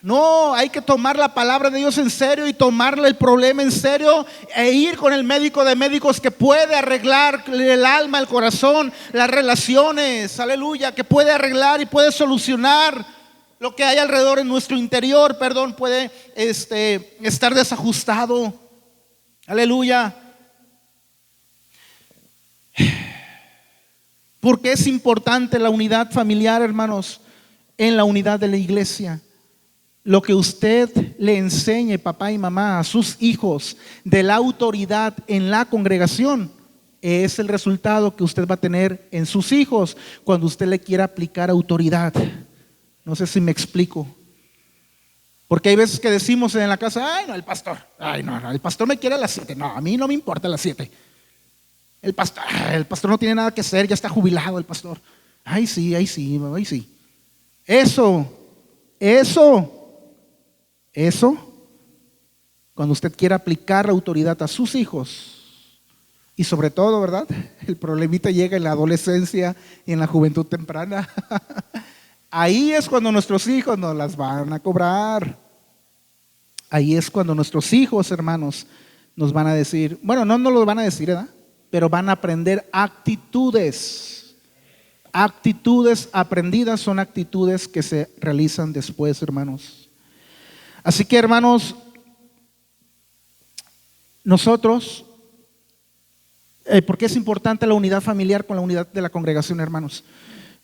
No, hay que tomar la palabra de Dios en serio y tomarle el problema en serio e ir con el médico de médicos que puede arreglar el alma, el corazón, las relaciones, aleluya, que puede arreglar y puede solucionar lo que hay alrededor en nuestro interior, puede estar desajustado, aleluya. Porque es importante la unidad familiar, hermanos, en la unidad de la iglesia. Lo que usted le enseñe, papá y mamá, a sus hijos de la autoridad en la congregación, es el resultado que usted va a tener en sus hijos cuando usted le quiera aplicar autoridad. No sé si me explico. Porque hay veces que decimos en la casa, ay no, el pastor me quiere a las 7. No, a mí no me importa a las 7. El pastor no tiene nada que hacer, ya está jubilado el pastor. Ay sí. Eso, cuando usted quiera aplicar la autoridad a sus hijos, y sobre todo, ¿verdad? El problemita llega en la adolescencia y en la juventud temprana. Ahí es cuando nuestros hijos nos las van a cobrar. Ahí es cuando nuestros hijos, hermanos, nos van a decir, bueno, no nos lo van a decir, ¿verdad? Pero van a aprender actitudes. Actitudes aprendidas son actitudes que se realizan después, hermanos. Así que, hermanos, nosotros, ¿por qué es importante la unidad familiar con la unidad de la congregación, hermanos?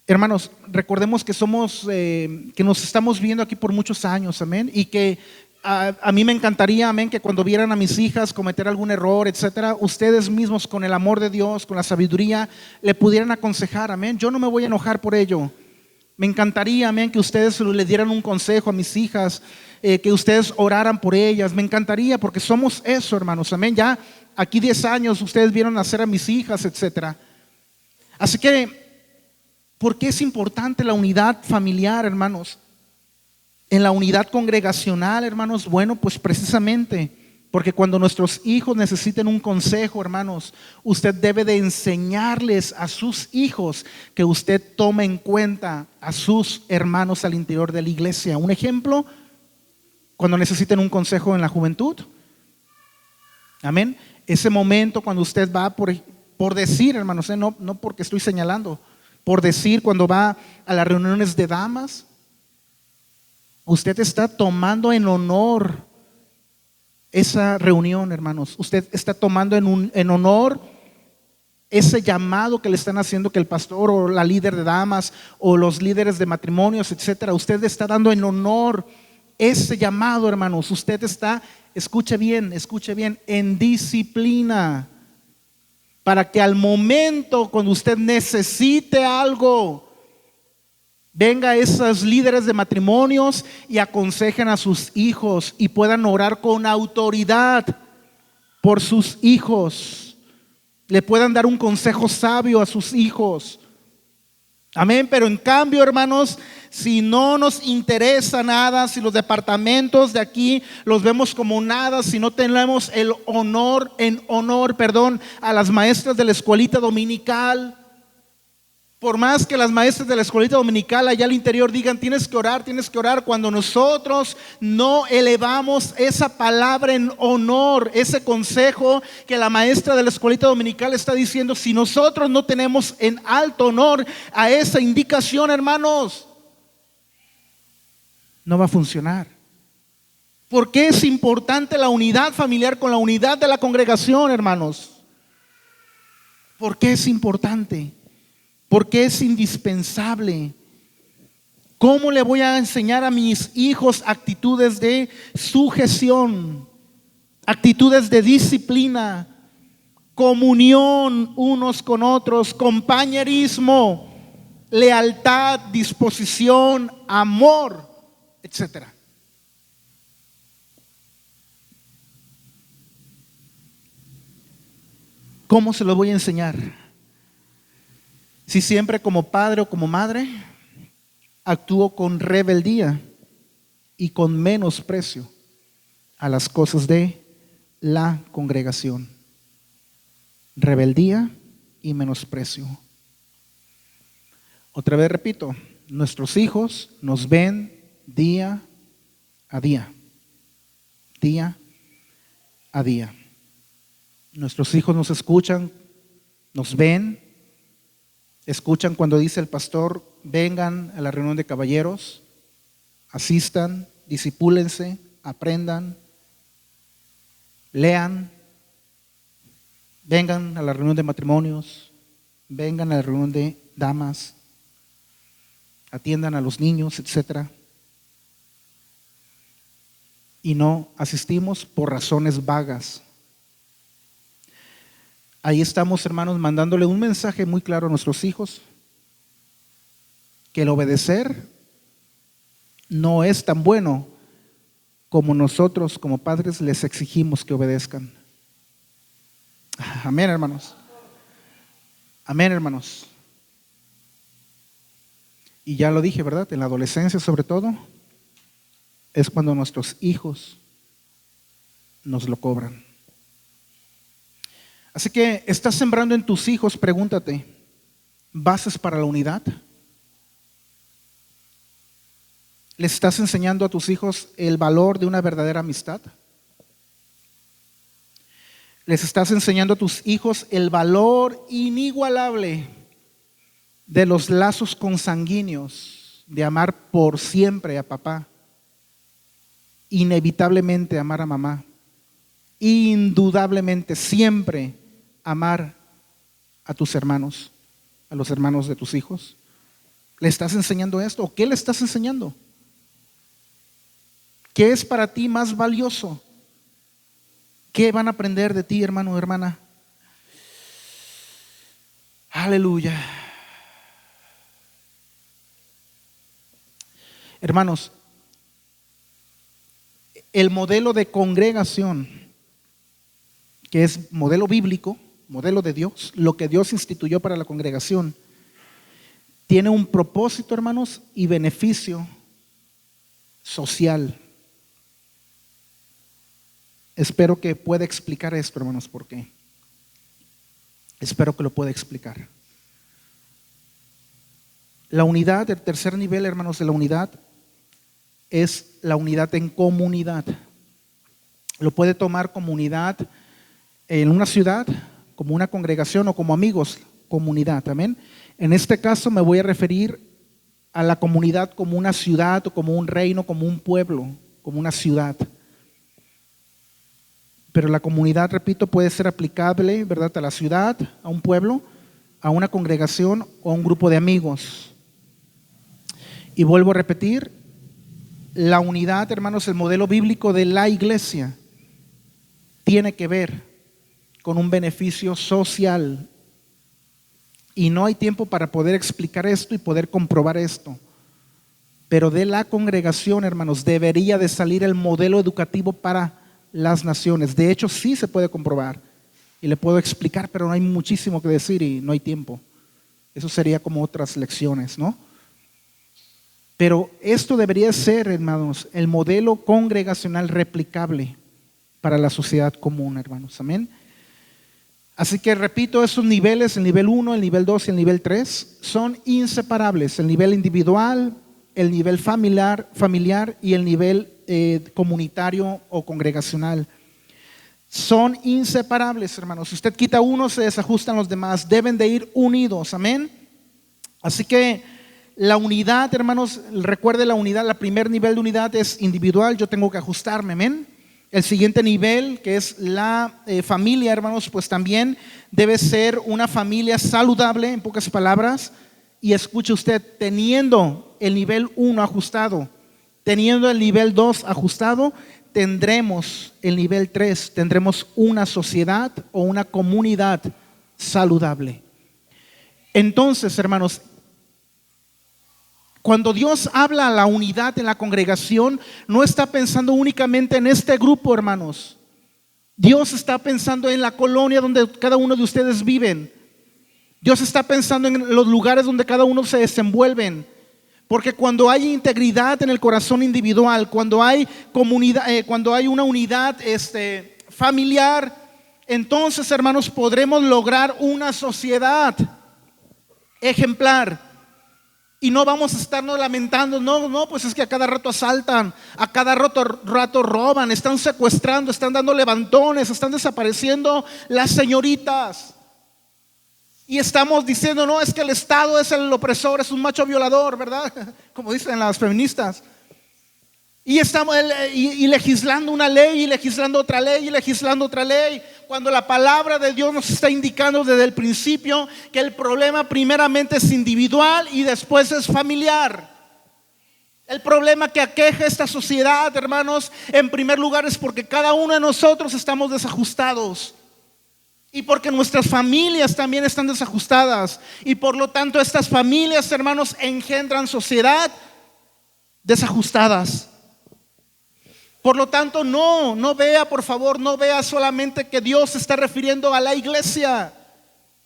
Hermanos, recordemos que que nos estamos viendo aquí por muchos años, amén, y que a mí me encantaría, amén, que cuando vieran a mis hijas cometer algún error, etcétera, ustedes mismos con el amor de Dios, con la sabiduría, le pudieran aconsejar, amén. Yo no me voy a enojar por ello. Me encantaría, amén, que ustedes le dieran un consejo a mis hijas, que ustedes oraran por ellas. Me encantaría, porque somos eso, hermanos, amén. Ya aquí 10 años ustedes vieron nacer a mis hijas, etcétera. Así que, ¿por qué es importante la unidad familiar, hermanos? En la unidad congregacional, hermanos, bueno, pues precisamente porque cuando nuestros hijos necesiten un consejo, hermanos, usted debe de enseñarles a sus hijos que usted tome en cuenta a sus hermanos al interior de la iglesia. Un ejemplo, cuando necesiten un consejo en la juventud. Amén. Ese momento cuando usted va por decir, hermanos, no porque estoy señalando, por decir, cuando va a las reuniones de damas, usted está tomando en honor esa reunión, hermanos. Usted está tomando en honor ese llamado que le están haciendo, que el pastor o la líder de damas o los líderes de matrimonios, etcétera. Usted está dando en honor ese llamado, hermanos. Usted está, escuche bien, en disciplina, para que al momento cuando usted necesite algo, venga esos líderes de matrimonios y aconsejen a sus hijos y puedan orar con autoridad por sus hijos. Le puedan dar un consejo sabio a sus hijos. Amén. Pero en cambio, hermanos, si no nos interesa nada, si los departamentos de aquí los vemos como nada, si no tenemos el honor a las maestras de la escuelita dominical, por más que las maestras de la escuelita dominical allá al interior digan tienes que orar, cuando nosotros no elevamos esa palabra en honor, ese consejo que la maestra de la escuelita dominical está diciendo, si nosotros no tenemos en alto honor a esa indicación, hermanos, no va a funcionar. ¿Por qué es importante la unidad familiar con la unidad de la congregación, hermanos? ¿Por qué es importante? Porque es indispensable. ¿Cómo le voy a enseñar a mis hijos actitudes de sujeción, actitudes de disciplina, comunión unos con otros, compañerismo, lealtad, disposición, amor, etcétera? ¿Cómo se lo voy a enseñar? Si siempre como padre o como madre actúo con rebeldía y con menosprecio a las cosas de la congregación. Rebeldía y menosprecio. Otra vez repito, nuestros hijos nos ven día a día. Día a día. Nuestros hijos nos escuchan, nos ven. Escuchan cuando dice el pastor, vengan a la reunión de caballeros, asistan, discipúlense, aprendan, lean, vengan a la reunión de matrimonios, vengan a la reunión de damas, atiendan a los niños, etcétera. Y no asistimos por razones vagas. Ahí estamos, hermanos, mandándole un mensaje muy claro a nuestros hijos, que el obedecer no es tan bueno como nosotros como padres les exigimos que obedezcan. Amén, hermanos. Amén, hermanos. Y ya lo dije, ¿verdad? En la adolescencia sobre todo, es cuando nuestros hijos nos lo cobran. Así que estás sembrando en tus hijos, pregúntate, ¿bases para la unidad? ¿Les estás enseñando a tus hijos el valor de una verdadera amistad? ¿Les estás enseñando a tus hijos el valor inigualable de los lazos consanguíneos, de amar por siempre a papá, inevitablemente amar a mamá, indudablemente siempre amar a tus hermanos, a los hermanos de tus hijos? ¿Le estás enseñando esto? ¿O qué le estás enseñando? ¿Qué es para ti más valioso? ¿Qué van a aprender de ti, hermano o hermana? Aleluya. Hermanos, el modelo de congregación, que es modelo bíblico, modelo de Dios, lo que Dios instituyó para la congregación, tiene un propósito, hermanos, y beneficio social. Espero que pueda explicar esto, hermanos, ¿por qué? Espero que lo pueda explicar. La unidad, el tercer nivel, hermanos, de la unidad es la unidad en comunidad. Lo puede tomar como unidad en una ciudad, como una congregación o como amigos, comunidad, amén. En este caso me voy a referir a la comunidad como una ciudad o como un reino, como un pueblo, como una ciudad. Pero la comunidad, repito, puede ser aplicable, ¿verdad?, a la ciudad, a un pueblo, a una congregación o a un grupo de amigos. Y vuelvo a repetir, la unidad, hermanos, el modelo bíblico de la iglesia tiene que ver con un beneficio social. Y no hay tiempo para poder explicar esto y poder comprobar esto. Pero de la congregación, hermanos, debería de salir el modelo educativo para las naciones. De hecho, sí se puede comprobar y le puedo explicar, pero no hay muchísimo que decir y no hay tiempo. Eso sería como otras lecciones, ¿no? Pero esto debería ser, hermanos, el modelo congregacional replicable para la sociedad común, hermanos. Amén. Así que repito, esos niveles, el nivel 1, el nivel 2 y el nivel 3, son inseparables. El nivel individual, el nivel familiar y el nivel comunitario o congregacional. Son inseparables, hermanos. Si usted quita uno, se desajustan los demás. Deben de ir unidos, amén. Así que la unidad, hermanos, recuerde la unidad, el primer nivel de unidad es individual, yo tengo que ajustarme, amén. El siguiente nivel, que es la familia, hermanos, pues también debe ser una familia saludable, en pocas palabras. Y escuche usted, teniendo el nivel 1 ajustado, teniendo el nivel 2 ajustado, tendremos el nivel 3, tendremos una sociedad o una comunidad saludable. Entonces, hermanos, cuando Dios habla a la unidad en la congregación, no está pensando únicamente en este grupo, hermanos. Dios está pensando en la colonia donde cada uno de ustedes viven. Dios está pensando en los lugares donde cada uno se desenvuelven. Porque cuando hay integridad en el corazón individual, cuando hay comunidad, cuando hay una unidad familiar, entonces, hermanos, podremos lograr una sociedad ejemplar. Y no vamos a estarnos lamentando, no, pues es que a cada rato asaltan, a cada rato roban, están secuestrando, están dando levantones, están desapareciendo las señoritas. Y estamos diciendo, no, es que el Estado es el opresor, es un macho violador, ¿verdad? Como dicen las feministas. Y estamos y legislando una ley, y legislando otra ley, y legislando otra ley, cuando la palabra de Dios nos está indicando desde el principio que el problema primeramente es individual y después es familiar. El problema que aqueja esta sociedad, hermanos, en primer lugar es porque cada uno de nosotros estamos desajustados. Y porque nuestras familias también están desajustadas. Y por lo tanto estas familias, hermanos, engendran sociedad desajustadas. Por lo tanto, no vea, por favor, no vea solamente que Dios se está refiriendo a la iglesia.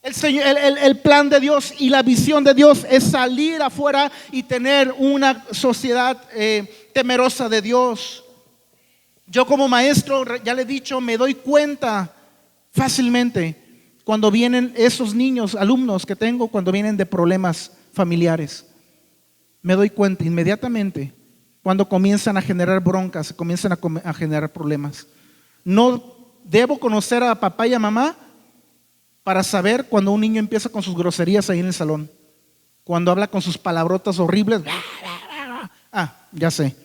El plan de Dios y la visión de Dios es salir afuera y tener una sociedad temerosa de Dios. Yo como maestro, ya le he dicho, me doy cuenta fácilmente cuando vienen esos niños, alumnos que tengo, cuando vienen de problemas familiares. Me doy cuenta inmediatamente cuando comienzan a generar broncas, comienzan a generar problemas. No debo conocer a papá y a mamá para saber cuando un niño empieza con sus groserías ahí en el salón, cuando habla con sus palabrotas horribles. Ya sé.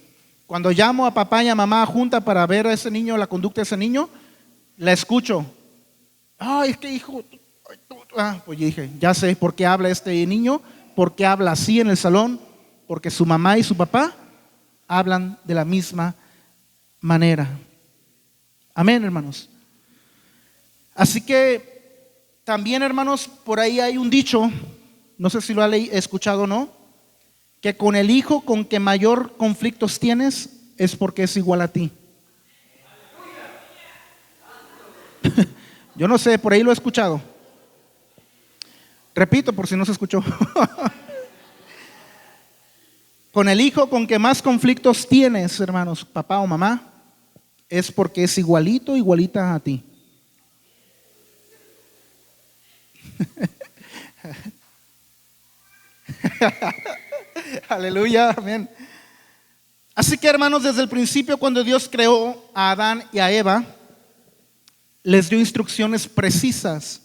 Cuando llamo a papá y a mamá junta para ver a ese niño, la conducta de ese niño, la escucho. Es que hijo, pues yo dije, ya sé por qué habla este niño, ¿Por qué habla así en el salón? Porque su mamá y su papá hablan de la misma manera. Amén, hermanos. Así que también, hermanos, por ahí hay un dicho, no sé si lo ha escuchado o no, que con el hijo con que mayor conflictos tienes es porque es igual a ti. Yo no sé, por ahí lo he escuchado. Repito por si no se escuchó. Con el hijo con que más conflictos tienes, hermanos, papá o mamá, es porque es igualito, igualita a ti. Aleluya, amén. Así que, hermanos, desde el principio, cuando Dios creó a Adán y a Eva, les dio instrucciones precisas,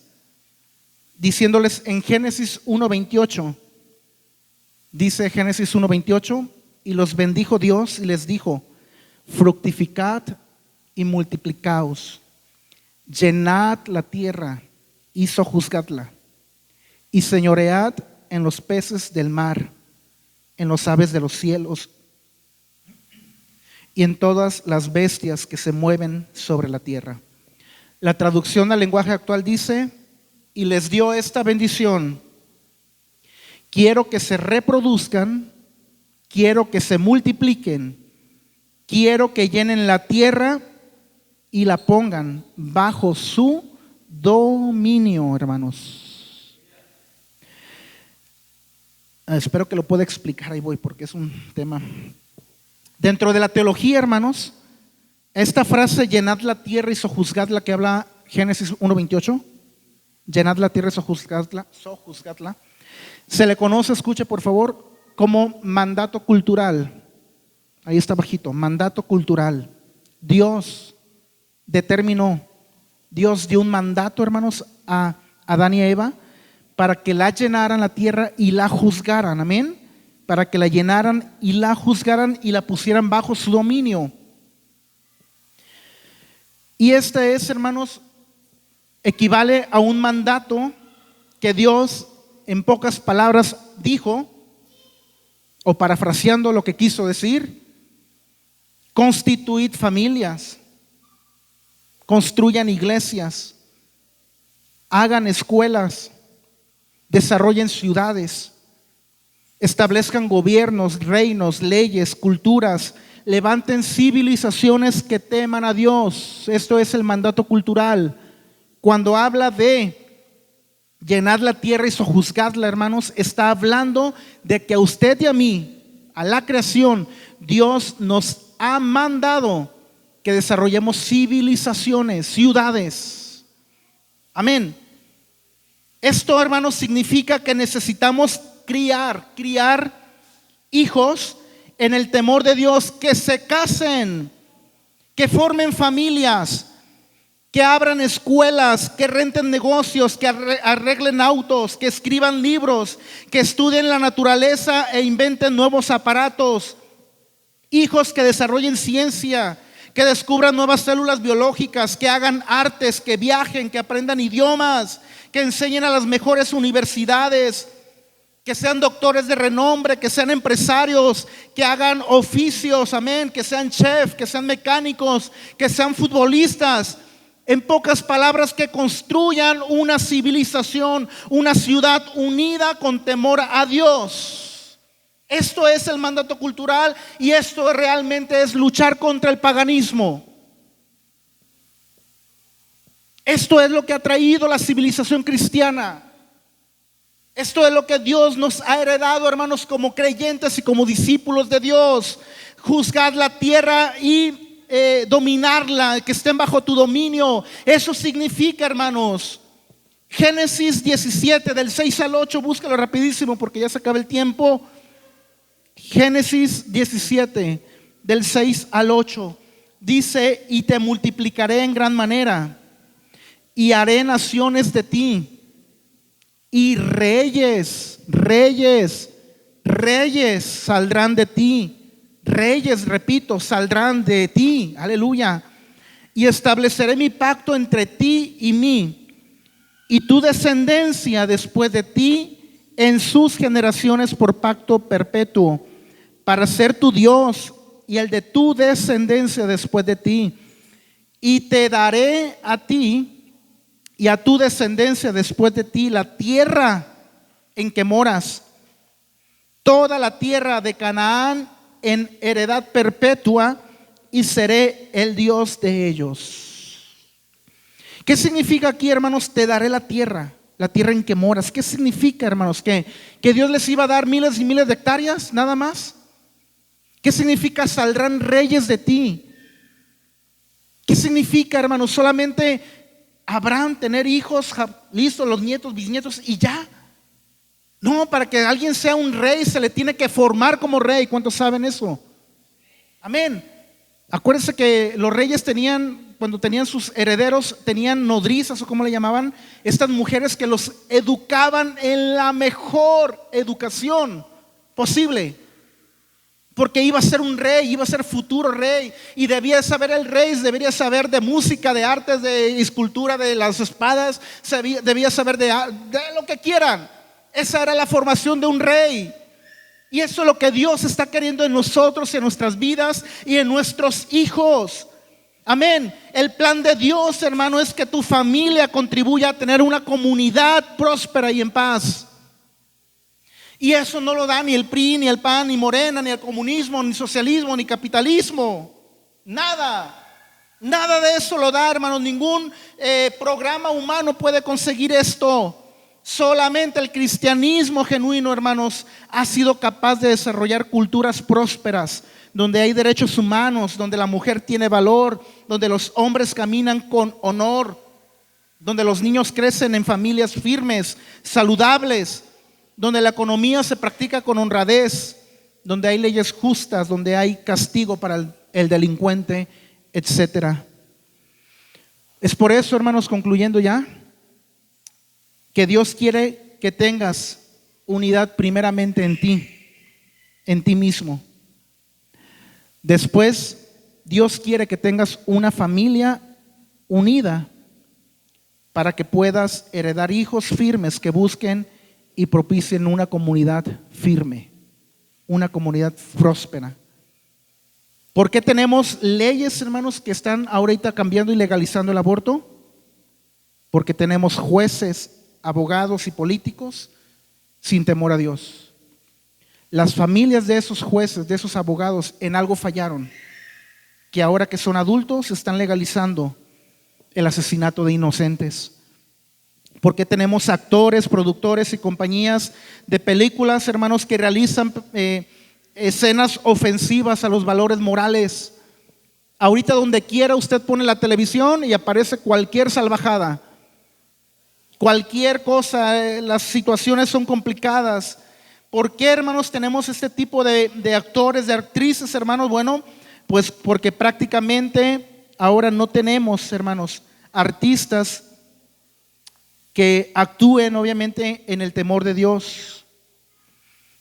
diciéndoles en Génesis 1:28, dice Génesis 1:28, y los bendijo Dios y les dijo: fructificad y multiplicaos, llenad la tierra y sojuzgadla, y señoread en los peces del mar, en los aves de los cielos y en todas las bestias que se mueven sobre la tierra. La traducción al lenguaje actual dice: y les dio esta bendición: quiero que se reproduzcan, quiero que se multipliquen, quiero que llenen la tierra y la pongan bajo su dominio, hermanos. Espero que lo pueda explicar, ahí voy, porque es un tema. Dentro de la teología, hermanos, esta frase, llenad la tierra y sojuzgadla, que habla Génesis 1:28, llenad la tierra y sojuzgadla, se le conoce, escuche por favor, como mandato cultural. Ahí está bajito, mandato cultural. Dios determinó, Dios dio un mandato, hermanos, a Adán y a Eva para que la llenaran la tierra y la juzgaran, amén. Para que la llenaran y la juzgaran y la pusieran bajo su dominio. Y este es, hermanos, equivale a un mandato que Dios, en pocas palabras, dijo, o parafraseando lo que quiso decir: constituid familias, construyan iglesias, hagan escuelas, desarrollen ciudades, establezcan gobiernos, reinos, leyes, culturas, levanten civilizaciones que teman a Dios. Esto es el mandato cultural. Cuando habla de llenar la tierra y sojuzgarla, hermanos, está hablando de que a usted y a mí, a la creación, Dios nos ha mandado que desarrollemos civilizaciones, ciudades. Amén. Esto, hermanos, significa que necesitamos criar hijos en el temor de Dios, que se casen, que formen familias, que abran escuelas, que renten negocios, que arreglen autos, que escriban libros, que estudien la naturaleza e inventen nuevos aparatos. Hijos que desarrollen ciencia, que descubran nuevas células biológicas, que hagan artes, que viajen, que aprendan idiomas, que enseñen a las mejores universidades, que sean doctores de renombre, que sean empresarios, que hagan oficios, amén, que sean chefs, que sean mecánicos, que sean futbolistas. En pocas palabras, que construyan una civilización, una ciudad unida con temor a Dios. Esto es el mandato cultural, y esto realmente es luchar contra el paganismo. Esto es lo que ha traído la civilización cristiana. Esto es lo que Dios nos ha heredado, hermanos, como creyentes y como discípulos de Dios. Juzgar la tierra y dominarla, que estén bajo tu dominio. Eso significa, hermanos, Génesis 17 del 6 al 8, búscalo rapidísimo porque ya se acaba el tiempo. Génesis 17 del 6 al 8 dice: y te multiplicaré en gran manera, y haré naciones de ti, y reyes saldrán de ti. Reyes, repito, saldrán de ti. Aleluya. Y estableceré mi pacto entre ti y mí, y tu descendencia después de ti en sus generaciones por pacto perpetuo, para ser tu Dios y el de tu descendencia después de ti. Y te daré a ti y a tu descendencia después de ti la tierra en que moras, toda la tierra de Canaán en heredad perpetua, y seré el Dios de ellos. ¿Qué significa aquí, hermanos? Te daré la tierra en que moras. ¿Qué significa, hermanos? ¿Que Dios les iba a dar miles y miles de hectáreas nada más? ¿Qué significa saldrán reyes de ti? ¿Qué significa, hermanos? Solamente habrán tener hijos, listos, los nietos, bisnietos y ya. No, para que alguien sea un rey se le tiene que formar como rey. ¿Cuántos saben eso? Amén. Acuérdense que los reyes tenían, cuando tenían sus herederos, tenían nodrizas o como le llamaban, estas mujeres que los educaban en la mejor educación posible. Porque iba a ser un rey, iba a ser futuro rey. Y debía saber el rey, debería saber de música, de artes, de escultura, de las espadas. Debía saber de lo que quieran. Esa era la formación de un rey. Y eso es lo que Dios está queriendo en nosotros, en nuestras vidas y en nuestros hijos. Amén. El plan de Dios, hermano, es que tu familia contribuya a tener una comunidad próspera y en paz. Y eso no lo da ni el PRI, ni el PAN, ni Morena, ni el comunismo, ni socialismo, ni capitalismo. Nada. Nada de eso lo da, hermanos. Ningún programa humano puede conseguir esto. Solamente el cristianismo genuino, hermanos, ha sido capaz de desarrollar culturas prósperas, donde hay derechos humanos, donde la mujer tiene valor, donde los hombres caminan con honor, donde los niños crecen en familias firmes, saludables, donde la economía se practica con honradez, donde hay leyes justas, donde hay castigo para el delincuente, etcétera. Es por eso, hermanos, concluyendo ya, que Dios quiere que tengas unidad primeramente en ti mismo. Después, Dios quiere que tengas una familia unida para que puedas heredar hijos firmes que busquen y propicien una comunidad firme, una comunidad próspera. ¿Por qué tenemos leyes, hermanos, que están ahorita cambiando y legalizando el aborto? Porque tenemos jueces, abogados y políticos sin temor a Dios. Las familias de esos jueces, de esos abogados, en algo fallaron, que ahora que son adultos están legalizando el asesinato de inocentes. Porque tenemos actores, productores y compañías de películas, hermanos, que realizan escenas ofensivas a los valores morales. Ahorita donde quiera usted pone la televisión y aparece cualquier salvajada, cualquier cosa. Las situaciones son complicadas. ¿Por qué, hermanos, tenemos este tipo de actores, de actrices, hermanos? Bueno, pues porque prácticamente ahora no tenemos, hermanos, artistas que actúen obviamente en el temor de Dios.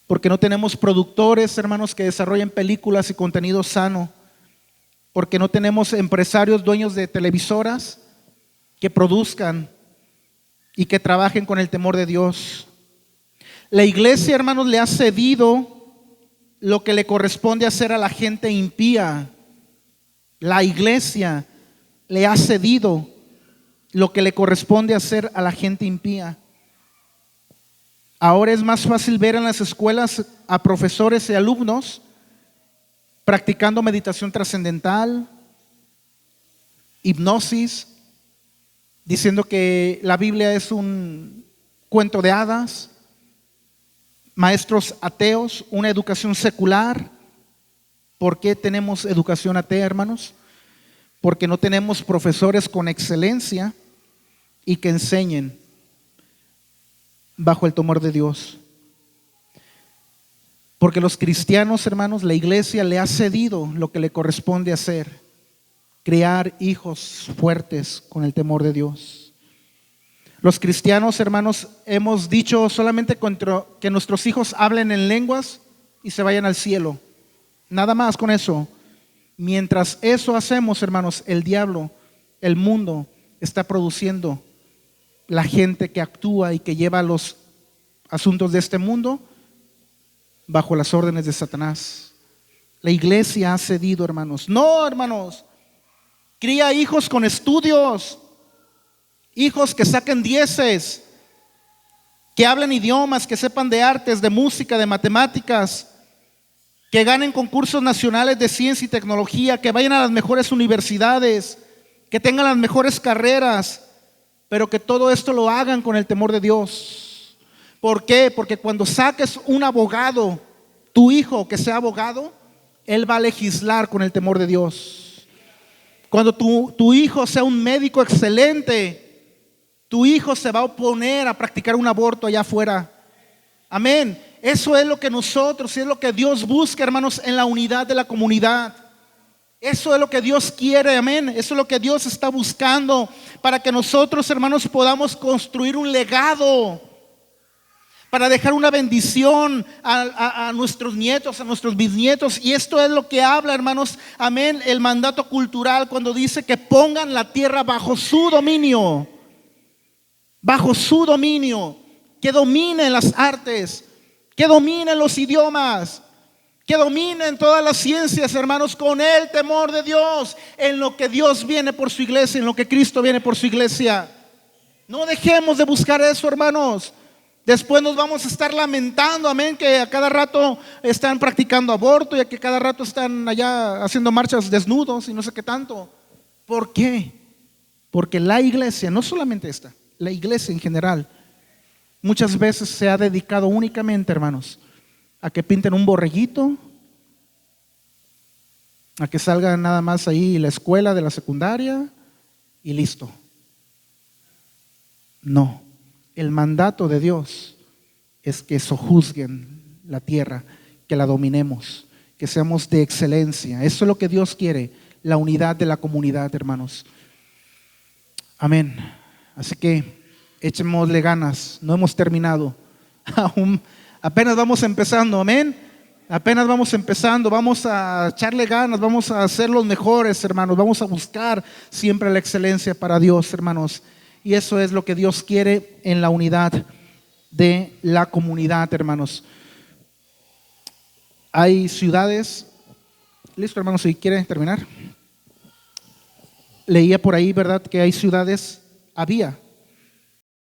Porque no tenemos productores, hermanos, que desarrollen películas y contenido sano. Porque no tenemos empresarios, dueños de televisoras que produzcan y que trabajen con el temor de Dios. La iglesia, hermanos, le ha cedido lo que le corresponde hacer a la gente impía. La iglesia le ha cedido lo que le corresponde hacer a la gente impía. Ahora es más fácil ver en las escuelas a profesores y alumnos practicando meditación trascendental, hipnosis, diciendo que la Biblia es un cuento de hadas, maestros ateos, una educación secular. ¿Por qué tenemos educación atea, hermanos? Porque no tenemos profesores con excelencia y que enseñen bajo el temor de Dios. Porque los cristianos, hermanos, la iglesia le ha cedido lo que le corresponde hacer: criar hijos fuertes con el temor de Dios. Los cristianos, hermanos, hemos dicho solamente que nuestros hijos hablen en lenguas y se vayan al cielo. Nada más con eso. Mientras eso hacemos, hermanos, el diablo, el mundo está produciendo la gente que actúa y que lleva a asuntos de este mundo bajo las órdenes de Satanás. La iglesia ha cedido, hermanos. No, hermanos. Cría hijos con estudios, hijos que saquen dieces, que hablen idiomas, que sepan de artes, de música, de matemáticas, que ganen concursos nacionales de ciencia y tecnología, que vayan a las mejores universidades, que tengan las mejores carreras, pero que todo esto lo hagan con el temor de Dios. ¿Por qué? Porque cuando saques un abogado, tu hijo que sea abogado, él va a legislar con el temor de Dios. Cuando tu hijo sea un médico excelente, tu hijo se va a oponer a practicar un aborto allá afuera. Amén. Eso es lo que nosotros, es lo que Dios busca, hermanos, en la unidad de la comunidad. Eso es lo que Dios quiere, amén. Eso es lo que Dios está buscando para que nosotros, hermanos, podamos construir un legado, para dejar una bendición a nuestros nietos, a nuestros bisnietos. Y esto es lo que habla, hermanos, amén, el mandato cultural cuando dice que pongan la tierra bajo su dominio. Bajo su dominio. Que dominen las artes, que dominen los idiomas, que dominen todas las ciencias, hermanos, con el temor de Dios, en lo que Dios viene por su iglesia, en lo que Cristo viene por su iglesia. No dejemos de buscar eso, hermanos. Después nos vamos a estar lamentando, amén, que a cada rato están practicando aborto y que cada rato están allá haciendo marchas desnudos y no sé qué tanto. ¿Por qué? Porque la iglesia, no solamente esta, la iglesia en general, muchas veces se ha dedicado únicamente, hermanos, a que pinten un borreguito, a que salga nada más ahí la escuela de la secundaria y listo. No, el mandato de Dios es que sojuzguen la tierra, que la dominemos, que seamos de excelencia. Eso es lo que Dios quiere, la unidad de la comunidad, hermanos. Amén. Así que echémosle ganas, no hemos terminado. Apenas vamos empezando, amén. Apenas vamos empezando, vamos a echarle ganas, vamos a ser los mejores, hermanos. Vamos a buscar siempre la excelencia para Dios, hermanos. Y eso es lo que Dios quiere en la unidad de la comunidad, hermanos. Hay ciudades, listo, hermanos, si quieren terminar. Leía por ahí, ¿verdad? Que hay ciudades, había